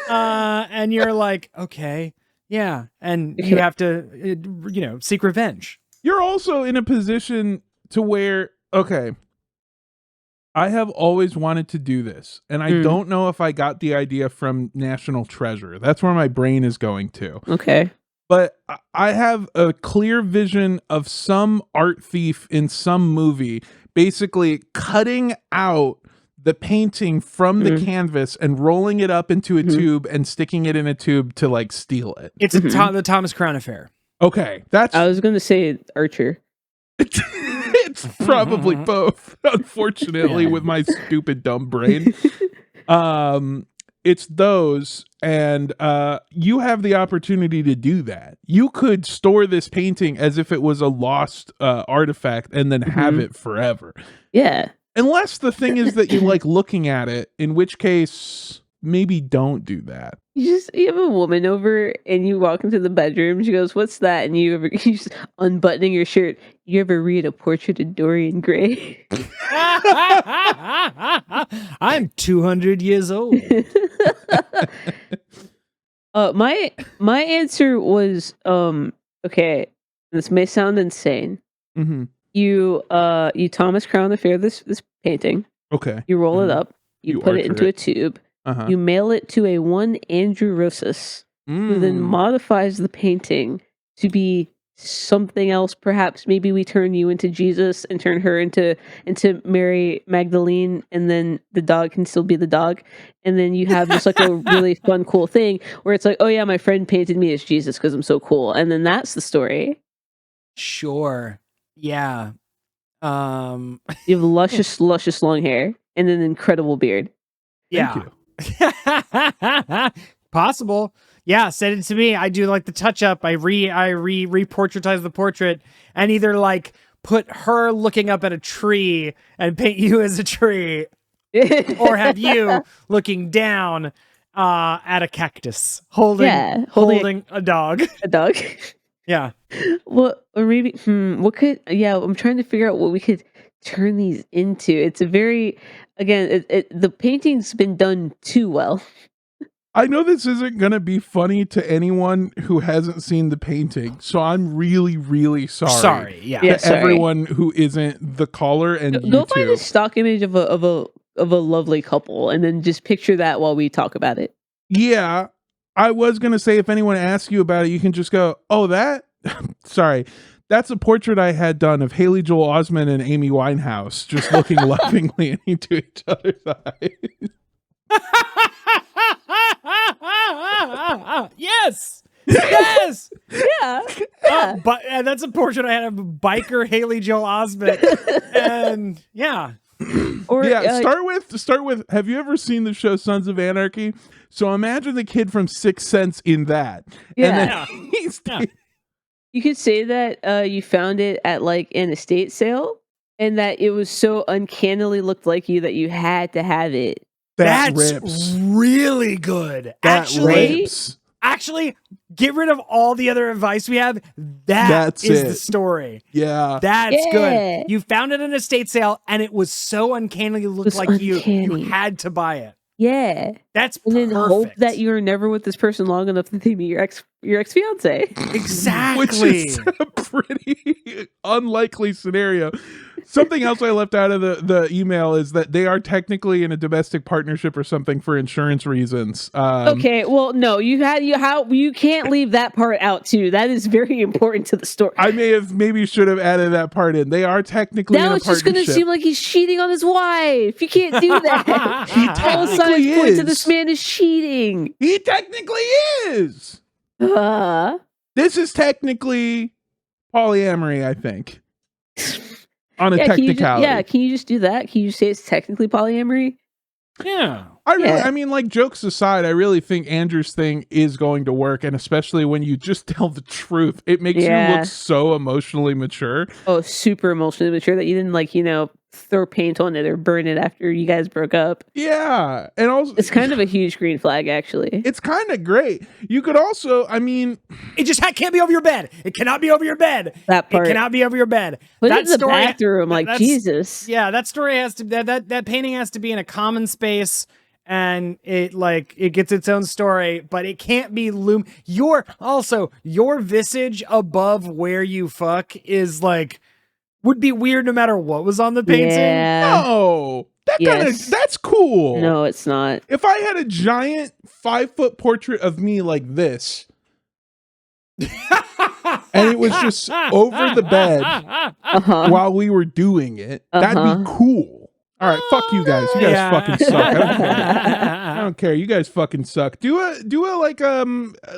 and you're like, okay, and you have to, seek revenge. You're also in a position to where, okay, I have always wanted to do this, and I don't know if I got the idea from National Treasure. That's where my brain is going to. Okay. But I have a clear vision of some art thief in some movie basically cutting out the painting from the canvas and rolling it up into a tube and sticking it in a tube to, like, steal it. It's the Thomas Crown Affair. Okay, I was going to say Archer. It's probably both, unfortunately, with my stupid dumb brain. It's those, and you have the opportunity to do that. You could store this painting as if it was a lost artifact and then have it forever. Yeah. Unless the thing is that you like looking at it, in which case maybe don't do that. You have a woman over and you walk into the bedroom. She goes, "What's that?" And you just unbuttoning your shirt. You ever read A Portrait of Dorian Gray? I'm 200 years old. My answer was okay. This may sound insane. You Thomas Crown Affair this painting. Okay. You roll it up. You put it into a tube. You mail it to a one Andrew Rosas, who then modifies the painting to be something else. Perhaps maybe we turn you into Jesus and turn her into Mary Magdalene, and then the dog can still be the dog. And then you have just like a really fun, cool thing where it's like, oh yeah, my friend painted me as Jesus because I'm so cool. And then that's the story. Sure. Yeah. You have luscious long hair and an incredible beard. Yeah. Thank you. Possible. Yeah, send it to me. I do like the touch up. I reportraitize the portrait and either like put her looking up at a tree and paint you as a tree, or have you looking down at a cactus holding a dog. A dog. Yeah. Well, or maybe what could I'm trying to figure out what we could turn these into. It's a very, again, the painting's been done too well. I know this isn't going to be funny to anyone who hasn't seen the painting, so I'm really, really sorry. Everyone who isn't the caller and go find a stock image of a lovely couple and then just picture that while we talk about it. Yeah, I was going to say, if anyone asks you about it, you can just go, oh, that? Sorry. That's a portrait I had done of Haley Joel Osment and Amy Winehouse just looking lovingly into each other's eyes. Yes. Yeah. But that's a portrait I had of biker Haley Joel Osment, and start with. Have you ever seen the show Sons of Anarchy? So imagine the kid from Sixth Sense in that. Yeah. You could say that you found it at like an estate sale, and that it was so uncannily looked like you that you had to have it. That's really good. Actually, get rid of all the other advice we have. That's the story. Yeah. That's good. You found it in an estate sale, and it was so uncannily looked like you had to buy it. Yeah. That's and perfect. then hope that you're never with this person long enough to be your ex-fiance. Exactly. Which is a pretty unlikely scenario. Something else I left out of the email is that they are technically in a domestic partnership or something for insurance reasons. Okay, well, no, you can't leave that part out too. That is very important to the story. I maybe should have added that part in. They are technically in a partnership. Now it's just going to seem like he's cheating on his wife. You can't do that. He technically is. Point to this man is cheating. He technically is. This is technically polyamory, I think. On a technicality. Can you just do that? Can you just say it's technically polyamory? Yeah. I mean, like, jokes aside, I really think Andrew's thing is going to work, and especially when you just tell the truth, it makes you look so emotionally mature. Oh, super emotionally mature that you didn't, like, throw paint on it or burn it after you guys broke up. Yeah. And also, it's kind of a huge green flag, actually. It's kind of great. You could also, I mean, it just can't be over your bed. It cannot be over your bed. That part. It cannot be over your bed. Put it in the bathroom, like, Jesus. Yeah, that story has to, that painting has to be in a common space, and it gets its own story, but it can't be your visage above where you fuck is like, would be weird no matter what was on the painting. Yeah. No, that's cool. No, it's not. If I had a giant 5-foot portrait of me like this, and it was just over the bed while we were doing it, that'd be cool. All right, fuck you guys. You guys fucking suck. I don't care. You guys fucking suck. Do a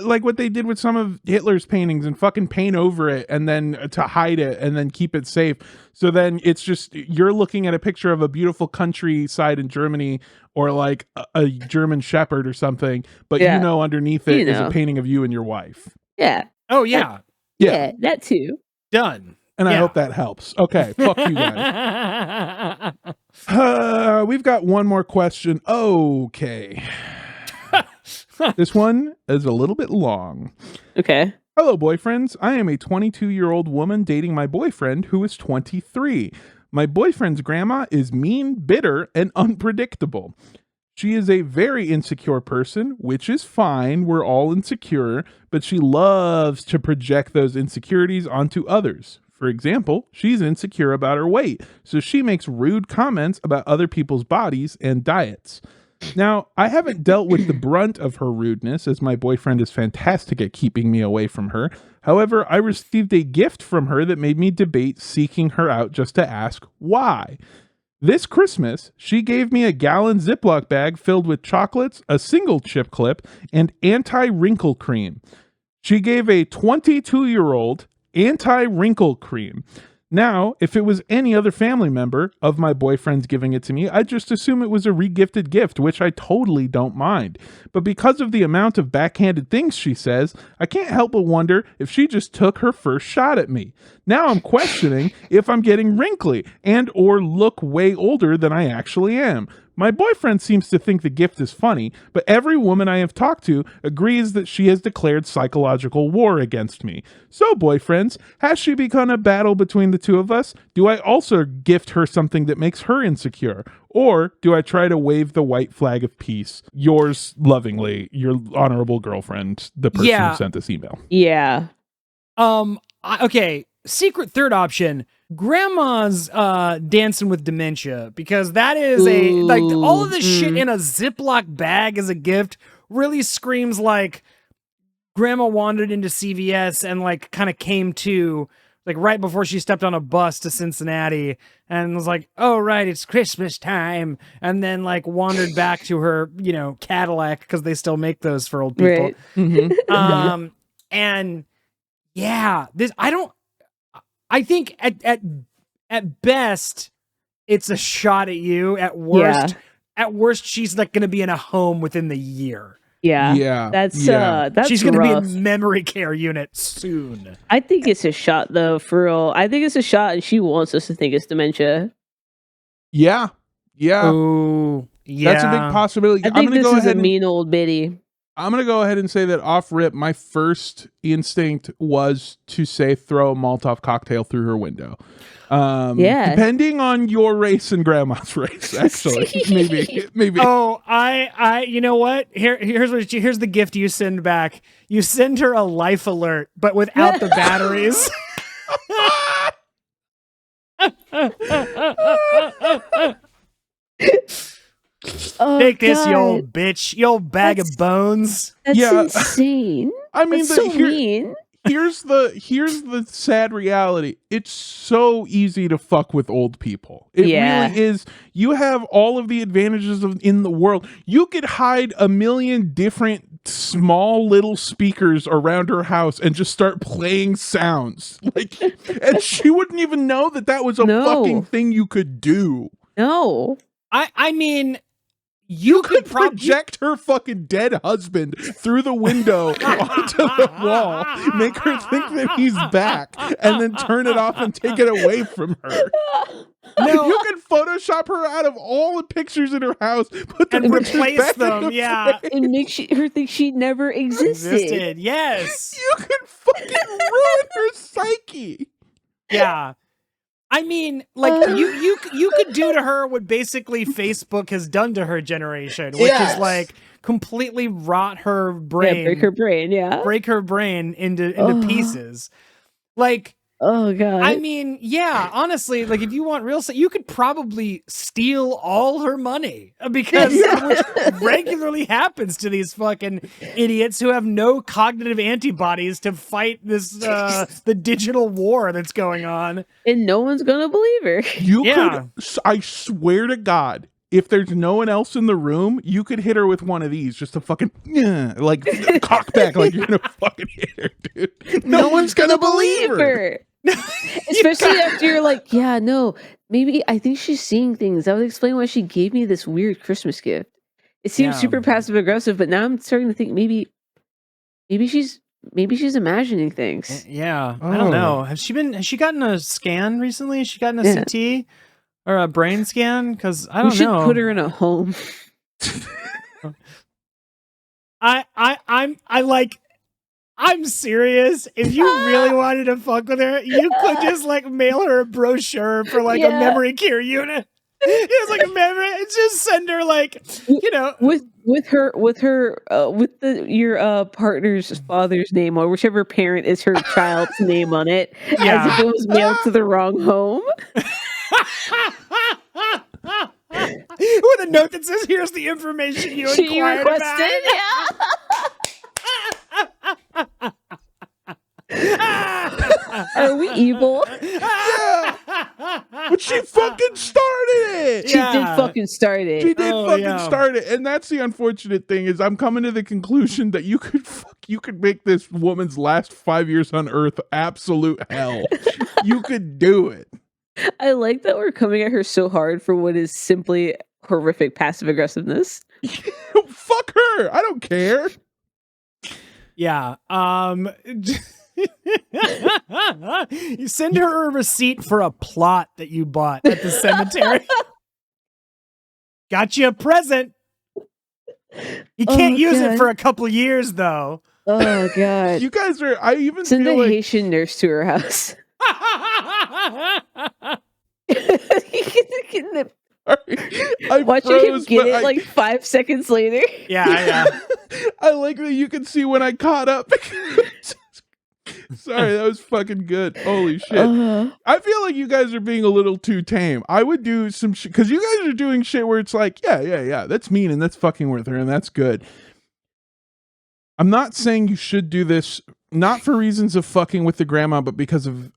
like what they did with some of Hitler's paintings and fucking paint over it and then to hide it and then keep it safe. So then it's just you're looking at a picture of a beautiful countryside in Germany or like a German shepherd or something, but underneath it is a painting of you and your wife. Yeah. Oh yeah. Yeah, that too. Done. And I hope that helps. Okay, fuck you guys. We've got one more question. Okay. This one is a little bit long. Okay. Hello, boyfriends. I am a 22-year-old woman dating my boyfriend who is 23. My boyfriend's grandma is mean, bitter, and unpredictable. She is a very insecure person, which is fine. We're all insecure, but she loves to project those insecurities onto others. For example, she's insecure about her weight, so she makes rude comments about other people's bodies and diets. Now, I haven't dealt with the brunt of her rudeness, as my boyfriend is fantastic at keeping me away from her. However, I received a gift from her that made me debate seeking her out just to ask why. This Christmas, she gave me a gallon Ziploc bag filled with chocolates, a single chip clip, and anti-wrinkle cream. She gave a 22-year-old anti-wrinkle cream. Now, if it was any other family member of my boyfriend's giving it to me, I'd just assume it was a regifted gift, which I totally don't mind. But because of the amount of backhanded things she says, I can't help but wonder if she just took her first shot at me. Now I'm questioning if I'm getting wrinkly and or look way older than I actually am. My boyfriend seems to think the gift is funny, but every woman I have talked to agrees that she has declared psychological war against me. So, boyfriends, has she begun a battle between the two of us? Do I also gift her something that makes her insecure? Or do I try to wave the white flag of peace? Yours lovingly, your honorable girlfriend, the person who sent this email. Yeah. Okay, secret third option. Grandma's dancing with dementia, because that is all of this shit in a Ziploc bag as a gift really screams like grandma wandered into CVS and like kind of came to like right before she stepped on a bus to Cincinnati and was like, oh right, it's Christmas time, and then like wandered back to her Cadillac, because they still make those for old people. Right. Mm-hmm. And yeah, I think at best it's a shot at you. At worst, she's like going to be in a home within the year. Yeah. That's she's going to be in memory care unit soon. I think it's a shot though, for real. I think it's a shot, and she wants us to think it's dementia. Yeah. Oh, yeah. That's a big possibility. I think this is a mean old biddy. I'm going to go ahead and say that off rip, my first instinct was to say throw a Molotov cocktail through her window. Depending on your race and grandma's race, actually. maybe. Oh, I you know what? Here's the gift you send back. You send her a life alert, but without the batteries. Take this, you God. old bitch, you old bag of bones. That's Yeah. insane. I mean, That's so mean. here's the sad reality. It's so easy to fuck with old people. It really is. You have all of the advantages in the world. You could hide a million different small little speakers around her house and just start playing sounds. Like, and she wouldn't even know that was a fucking thing you could do. No. I mean, you could project her fucking dead husband through the window onto the wall, make her think that he's back, and then turn it off and take it away from her. No, you can Photoshop her out of all the pictures in her house, put them and replace them, and make her think she never existed. Yes, you can fucking ruin her psyche. Yeah. I mean, like you could do to her what basically Facebook has done to her generation, which is like completely rot her brain, break her brain into pieces. Like, oh god. I mean, yeah, honestly, like if you want real, you could probably steal all her money because which regularly happens to these fucking idiots who have no cognitive antibodies to fight this the digital war that's going on, and no one's gonna believe her. You could, I swear to God, if there's no one else in the room, you could hit her with one of these, just a fucking like cock back, like you're gonna fucking hit her, dude. No one's gonna believe her. Especially after you're like, yeah, no, maybe I think she's seeing things. That would explain why she gave me this weird Christmas gift. It seems super passive aggressive, but now I'm starting to think maybe she's imagining things. Yeah, I don't know. Has she gotten a scan recently? Has she gotten a CT or a brain scan? Because I don't know. We should put her in a home. I'm serious. If you really wanted to fuck with her, you could just like mail her a brochure for like a memory care unit. It's like a memory. Just send her like, you know, with your partner's father's name or whichever parent is her child's name on it, as if it was mailed to the wrong home. With a note that says, "Here's the information you inquired about." Are we evil? Yeah. But she fucking started it. She did fucking start it. She did start it. And that's the unfortunate thing is I'm coming to the conclusion that you could make this woman's last 5 years on Earth absolute hell. You could do it. I like that we're coming at her so hard for what is simply horrific passive aggressiveness. Fuck her. I don't care. Yeah. You send her a receipt for a plot that you bought at the cemetery. Got you a present. You can't use it for a couple years though. Oh god. You guys are send a Haitian nurse to her house. Watching him get it like 5 seconds later. Yeah. I like that you can see when I caught up. Sorry, that was fucking good. Holy shit. I feel like you guys are being a little too tame. I would do some shit, because you guys are doing shit where it's like, yeah, that's mean and that's fucking with her and that's good. I'm not saying you should do this, not for reasons of fucking with the grandma, but because of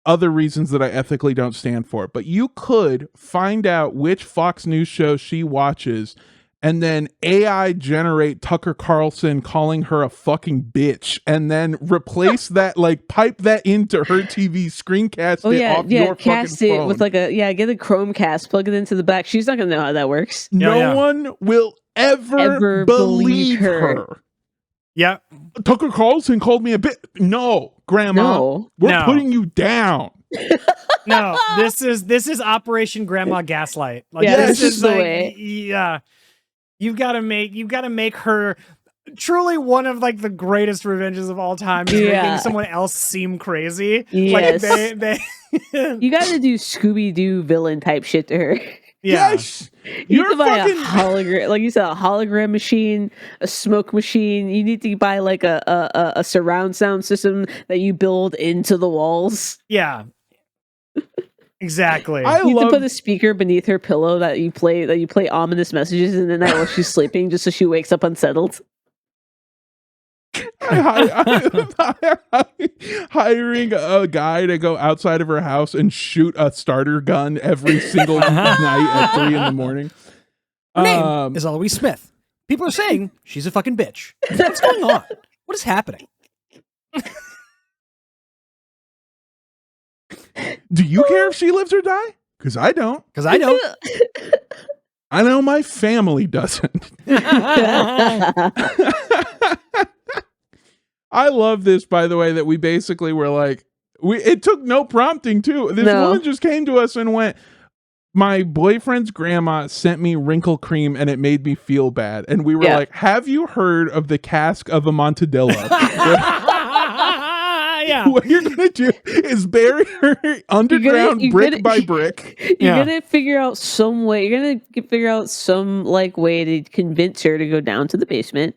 other reasons that I ethically don't stand for. But you could find out which Fox News show she watches and then AI generate Tucker Carlson calling her a fucking bitch and then replace that, like pipe that into her TV, screencast it off your cast fucking it phone. with like get a Chromecast, plug it into the back. She's not gonna know how that works. No one will ever believe her. Yeah. Tucker Carlson called me a bitch. No, Grandma. We're putting you down. No, this is Operation Grandma Gaslight. Like this is the like, way. Yeah. You've got to make her truly one of like the greatest revenges of all time, is making someone else seem crazy. Yes. Like they You got to do Scooby-Doo villain type shit to her. Yeah. Yes. You need to buy a hologram, like you said, a hologram machine, a smoke machine. You need to buy like a surround sound system that you build into the walls. Yeah. Exactly. You need to put a speaker beneath her pillow that you play ominous messages in the night while she's sleeping, just so she wakes up unsettled. Hiring a guy to go outside of her house and shoot a starter gun every single night at 3 a.m. Her name is Eloise Smith. People are saying she's a fucking bitch. What's going on? What is happening? Do you care if she lives or die? Because I don't. Because I don't. I know my family doesn't. I love this, by the way, that we basically were like, it took no prompting too. This woman just came to us and went, my boyfriend's grandma sent me wrinkle cream and it made me feel bad. And we were like, have you heard of the Cask of Amontillado? What you're going to do is bury her underground brick by brick. You're going to figure out some way. You're going to figure out some way to convince her to go down to the basement.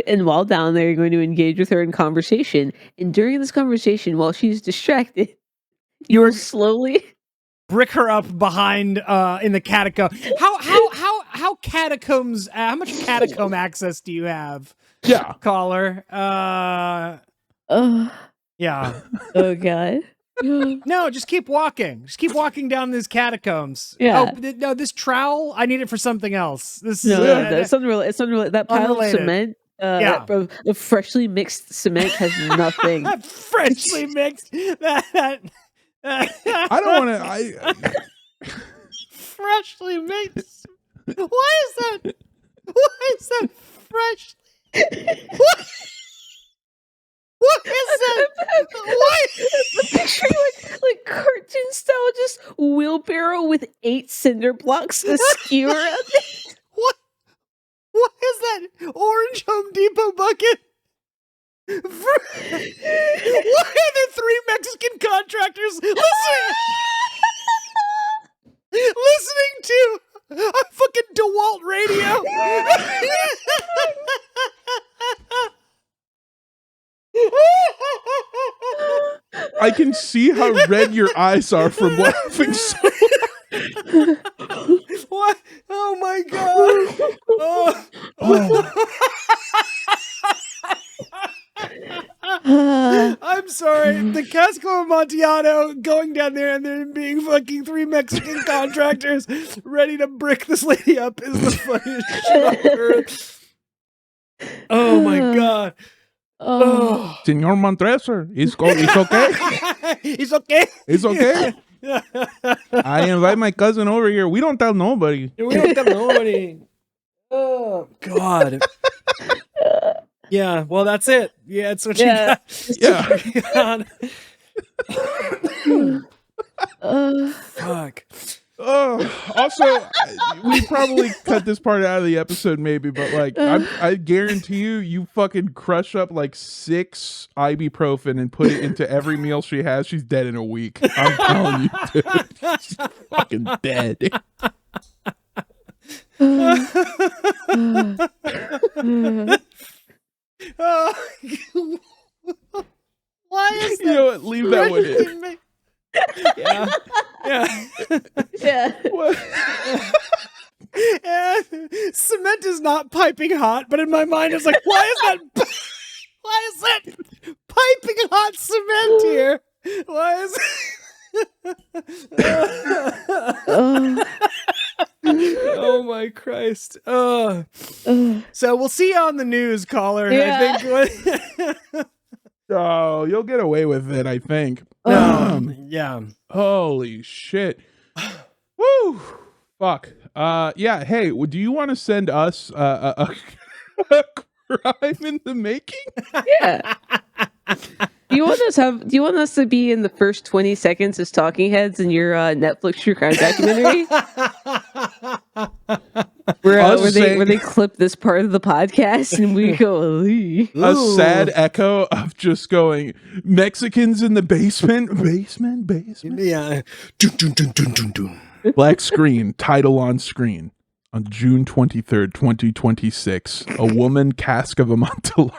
And while down there, you're going to engage with her in conversation. And during this conversation, while she's distracted, you're slowly brick her up behind in the catacomb. How catacombs? How much catacomb access do you have? Yeah, caller. Yeah. Oh god. No, just keep walking. Just keep walking down these catacombs. Yeah. Oh no, this trowel. I need it for something else. This it's unrelated. It's unrelated. That pile of cement. The freshly mixed cement has nothing. Freshly mixed. I don't want to. Freshly mixed. Why is that? Why is that fresh? What is that? What? Picturing like cartoon style, just wheelbarrow with 8 cinder blocks askew around it. What is that? Orange Home Depot bucket? Why are there 3 Mexican contractors listening to a fucking DeWalt radio? I can see how red your eyes are from laughing so hard. What? Oh my god. I'm sorry. The Cask of Amontillado going down there and there being fucking 3 Mexican contractors ready to brick this lady up is the funniest shit on earth. Oh my god. Oh. Senor Montreser, he's okay. He's okay. He's okay. I invite my cousin over here. We don't tell nobody. Oh God. Yeah. Well, that's it. Yeah, it's what you got. Fuck. Also, we probably cut this part out of the episode, maybe, but like, I guarantee you fucking crush up like 6 ibuprofen and put it into every meal she has. She's dead in a week. I'm telling you, dude. She's fucking dead. Why is that? You know what? Leave that one in. Yeah. What? Cement is not piping hot, but in my mind it's like, why is that piping hot cement here? Why is oh my Christ. So we'll see you on the news, caller. I think oh, you'll get away with it, I think. Yeah. Holy shit. Woo. Fuck. Yeah. Hey, do you want to send us a crime in the making? Yeah. Do you want us to be in the first 20 seconds as talking heads in your Netflix true crime documentary? where they clip this part of the podcast and we go a sad echo of just going Mexicans in the basement. Yeah. Black screen, title on screen. On June 23rd, 2026, a woman, Cask of Amontillado.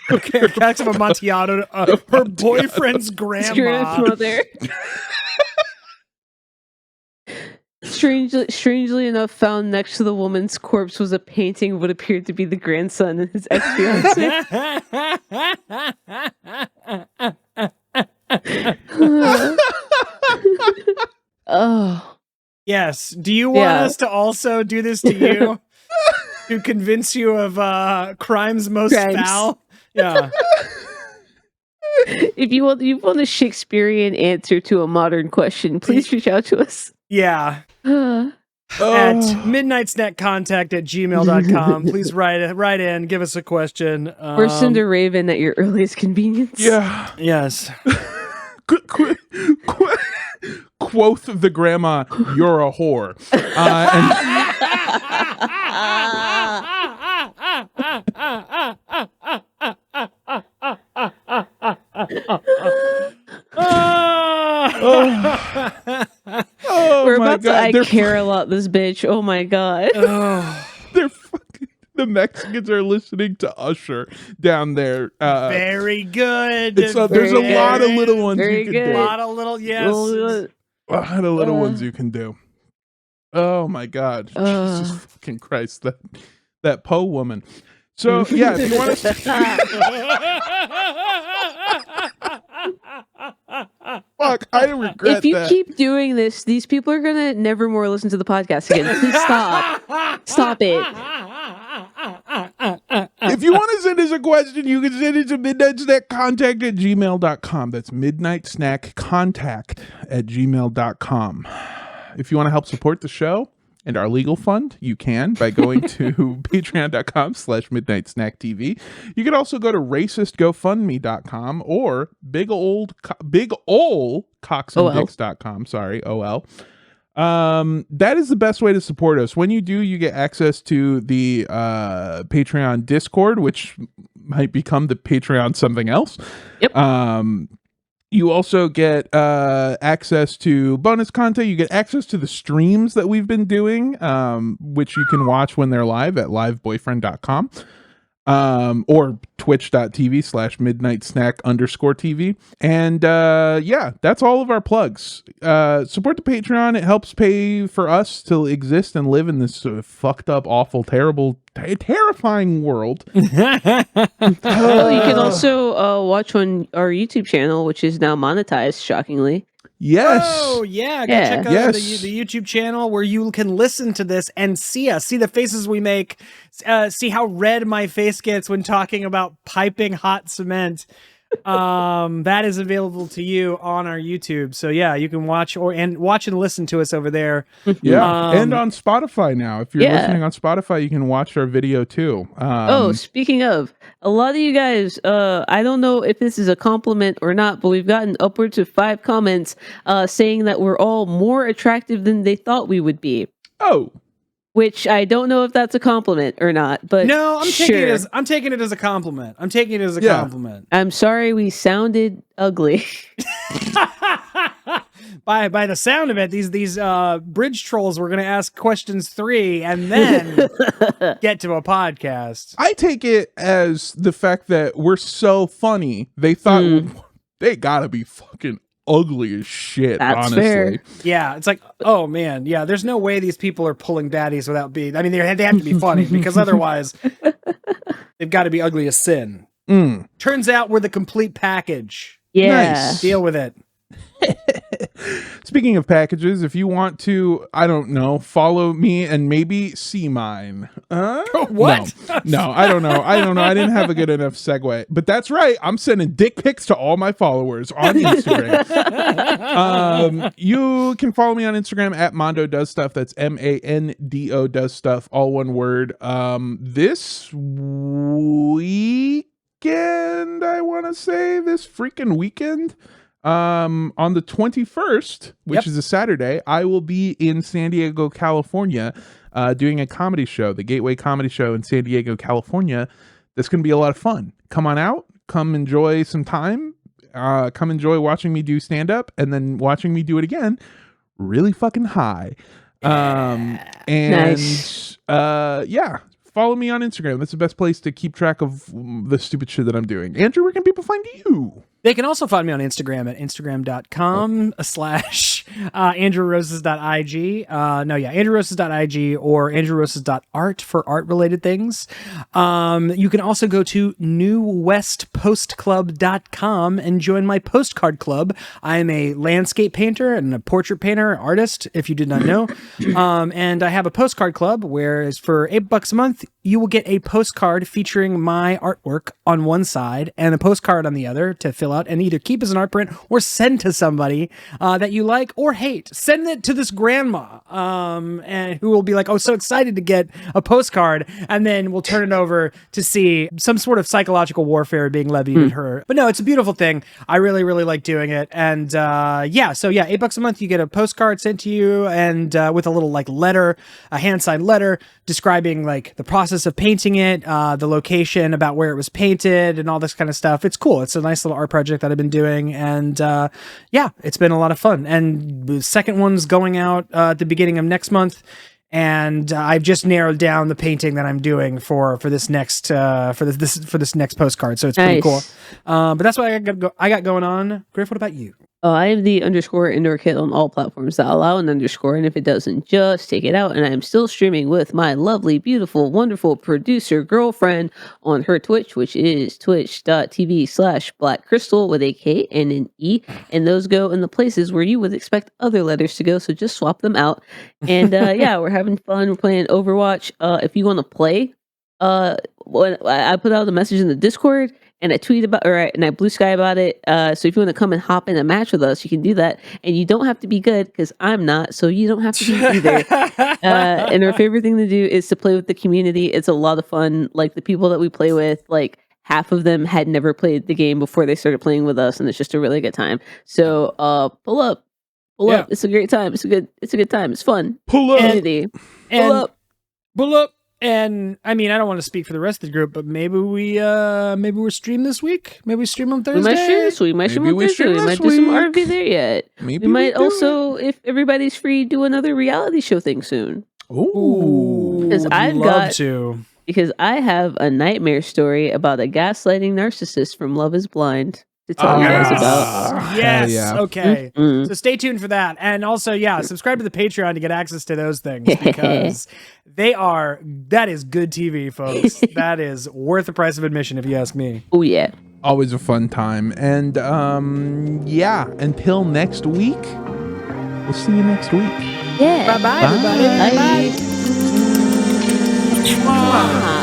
Okay, Cask of Amontillado, her boyfriend's grandma. Strangely enough, found next to the woman's corpse was a painting of what appeared to be the grandson and his ex-fiance. Oh. Yes. Do you want us to also do this to you? To convince you of crimes most foul? Yeah. If you want a Shakespearean answer to a modern question, please reach out to us. Yeah. At midnightsnackcontact@gmail.com. Please write in, give us a question. Or send a raven at your earliest convenience. Yeah. Yes. Quoth the grandma, "You're a whore." We're about to I care a lot this bitch. Oh my god. They're fucking, the Mexicans are listening to Usher down there. Very good. There's a lot of little ones you can do. A lot of little, yes. A lot of little ones you can do. Oh my god. Jesus fucking Christ. That Poe woman. So yeah, if you want to fuck, I regret if you that. keep doing this, these people are gonna never more listen to the podcast again. Please stop it. If you want to send us a question, you can send it to midnightsnackcontact@gmail.com. That's midnightsnackcontact@gmail.com. If you want to help support the show and our legal fund, you can by going to patreon.com/midnightsnacktv. You can also go to racistgofundme.com or bigolcocksanddicks.com. Sorry, OL. That is the best way to support us. When you do, you get access to the Patreon Discord, which might become the Patreon something else. Yep. You also get access to bonus content. You get access to the streams that we've been doing, which you can watch when they're live at liveboyfriend.com. Or twitch.tv/midnightsnack_TV. And yeah, that's all of our plugs. Support the Patreon. It helps pay for us to exist and live in this fucked up, awful, terrible, terrifying world. You can also watch on our YouTube channel, which is now monetized, shockingly. Yes. Oh, yeah. Go check out the YouTube channel where you can listen to this and see us, see the faces we make, see how red my face gets when talking about piping hot cement. That is available to you on our YouTube. So yeah, you can watch and listen to us over there. Yeah. And on Spotify now. If you're listening on Spotify, you can watch our video too. Speaking of, a lot of you guys, I don't know if this is a compliment or not, but we've gotten upwards of 5 comments saying that we're all more attractive than they thought we would be. Oh. Which I don't know if that's a compliment or not, but no, I'm taking it as a compliment. I'm taking it as a compliment. I'm sorry we sounded ugly. By the sound of it, these bridge trolls were going to ask questions 3 and then get to a podcast. I take it as the fact that we're so funny. They thought they gotta be fucking ugly as shit. That's honestly, fair. Yeah, it's like, oh man, yeah. There's no way these people are pulling baddies without being. I mean, they have to be funny because otherwise, they've got to be ugly as sin. Turns out we're the complete package. Yeah, nice. Deal with it. Speaking of packages, if you want to, I don't know, follow me and maybe see mine. What? No, I don't know. I didn't have a good enough segue. But that's right. I'm sending dick pics to all my followers on Instagram. You can follow me on Instagram at Mondo Does Stuff. That's MANDO Does Stuff, all one word. This weekend, I want to say, this freaking weekend. On the 21st, which is a Saturday, I will be in San Diego, California, doing a comedy show, the Gateway Comedy Show in San Diego, California. That's going to be a lot of fun. Come on out, come enjoy some time, come enjoy watching me do stand-up, and then watching me do it again, really fucking high. Nice. Yeah. Follow me on Instagram. That's the best place to keep track of the stupid shit that I'm doing. Andrew, where can people find you? They can also find me on Instagram at instagram.com/ Twitch, andrewroses.ig. andrewroses.ig or andrewroses.art for art-related things. You can also go to newwestpostclub.com and join my postcard club. I am a landscape painter and a portrait painter, artist, if you did not know. And I have a postcard club where for $8 a month, you will get a postcard featuring my artwork on one side and a postcard on the other to fill out and either keep as an art print or send to somebody that you like or hate. Send it to this grandma and who will be like, oh, so excited to get a postcard, and then we'll turn it over to see some sort of psychological warfare being levied at her. But no, it's a beautiful thing. I really, really like doing it. And so $8 a month, you get a postcard sent to you and with a little like letter, a hand-signed letter describing like the process of painting it, the location, about where it was painted, and all this kind of stuff. It's cool. It's a nice little art project that I've been doing, and it's been a lot of fun. And the second one's going out at the beginning of next month, and I've just narrowed down the painting that I'm doing for this next next postcard. So it's pretty cool. But that's what I got going on. Griff, what about you? I am the _ indoor kid on all platforms that allow an underscore, and if it doesn't, just take it out. And I am still streaming with my lovely, beautiful, wonderful producer girlfriend on her Twitch, which is twitch.tv/blackcrystal with a K and an E. And those go in the places where you would expect other letters to go, so just swap them out. And we're having fun. We're playing Overwatch. If you want to play, when I put out a message in the Discord, and I tweet about, and I blue sky about it. So if you want to come and hop in a match with us, you can do that. And you don't have to be good, because I'm not, so you don't have to be either. And our favorite thing to do is to play with the community. It's a lot of fun. Like the people that we play with, like half of them had never played the game before they started playing with us, and it's just a really good time. So pull up. It's a great time. It's a good time. It's fun. Pull up. Community. Pull up. And I mean, I don't want to speak for the rest of the group, but maybe we're stream this week. Maybe we stream on Thursday. We might stream this week. We might stream on Thursday. We might do some RV there yet. Maybe we might also, if everybody's free, do another reality show thing soon. Ooh, because because I have a nightmare story about a gaslighting narcissist from Love Is Blind to tell you guys about. Yes. Yeah. Okay. Mm-hmm. So stay tuned for that. And also, subscribe to the Patreon to get access to those things, because that is good TV, folks. That is worth the price of admission, if you ask me. Oh, yeah. Always a fun time. And until next week, we'll see you next week. Yeah. Bye-bye, everybody. Bye. Bye.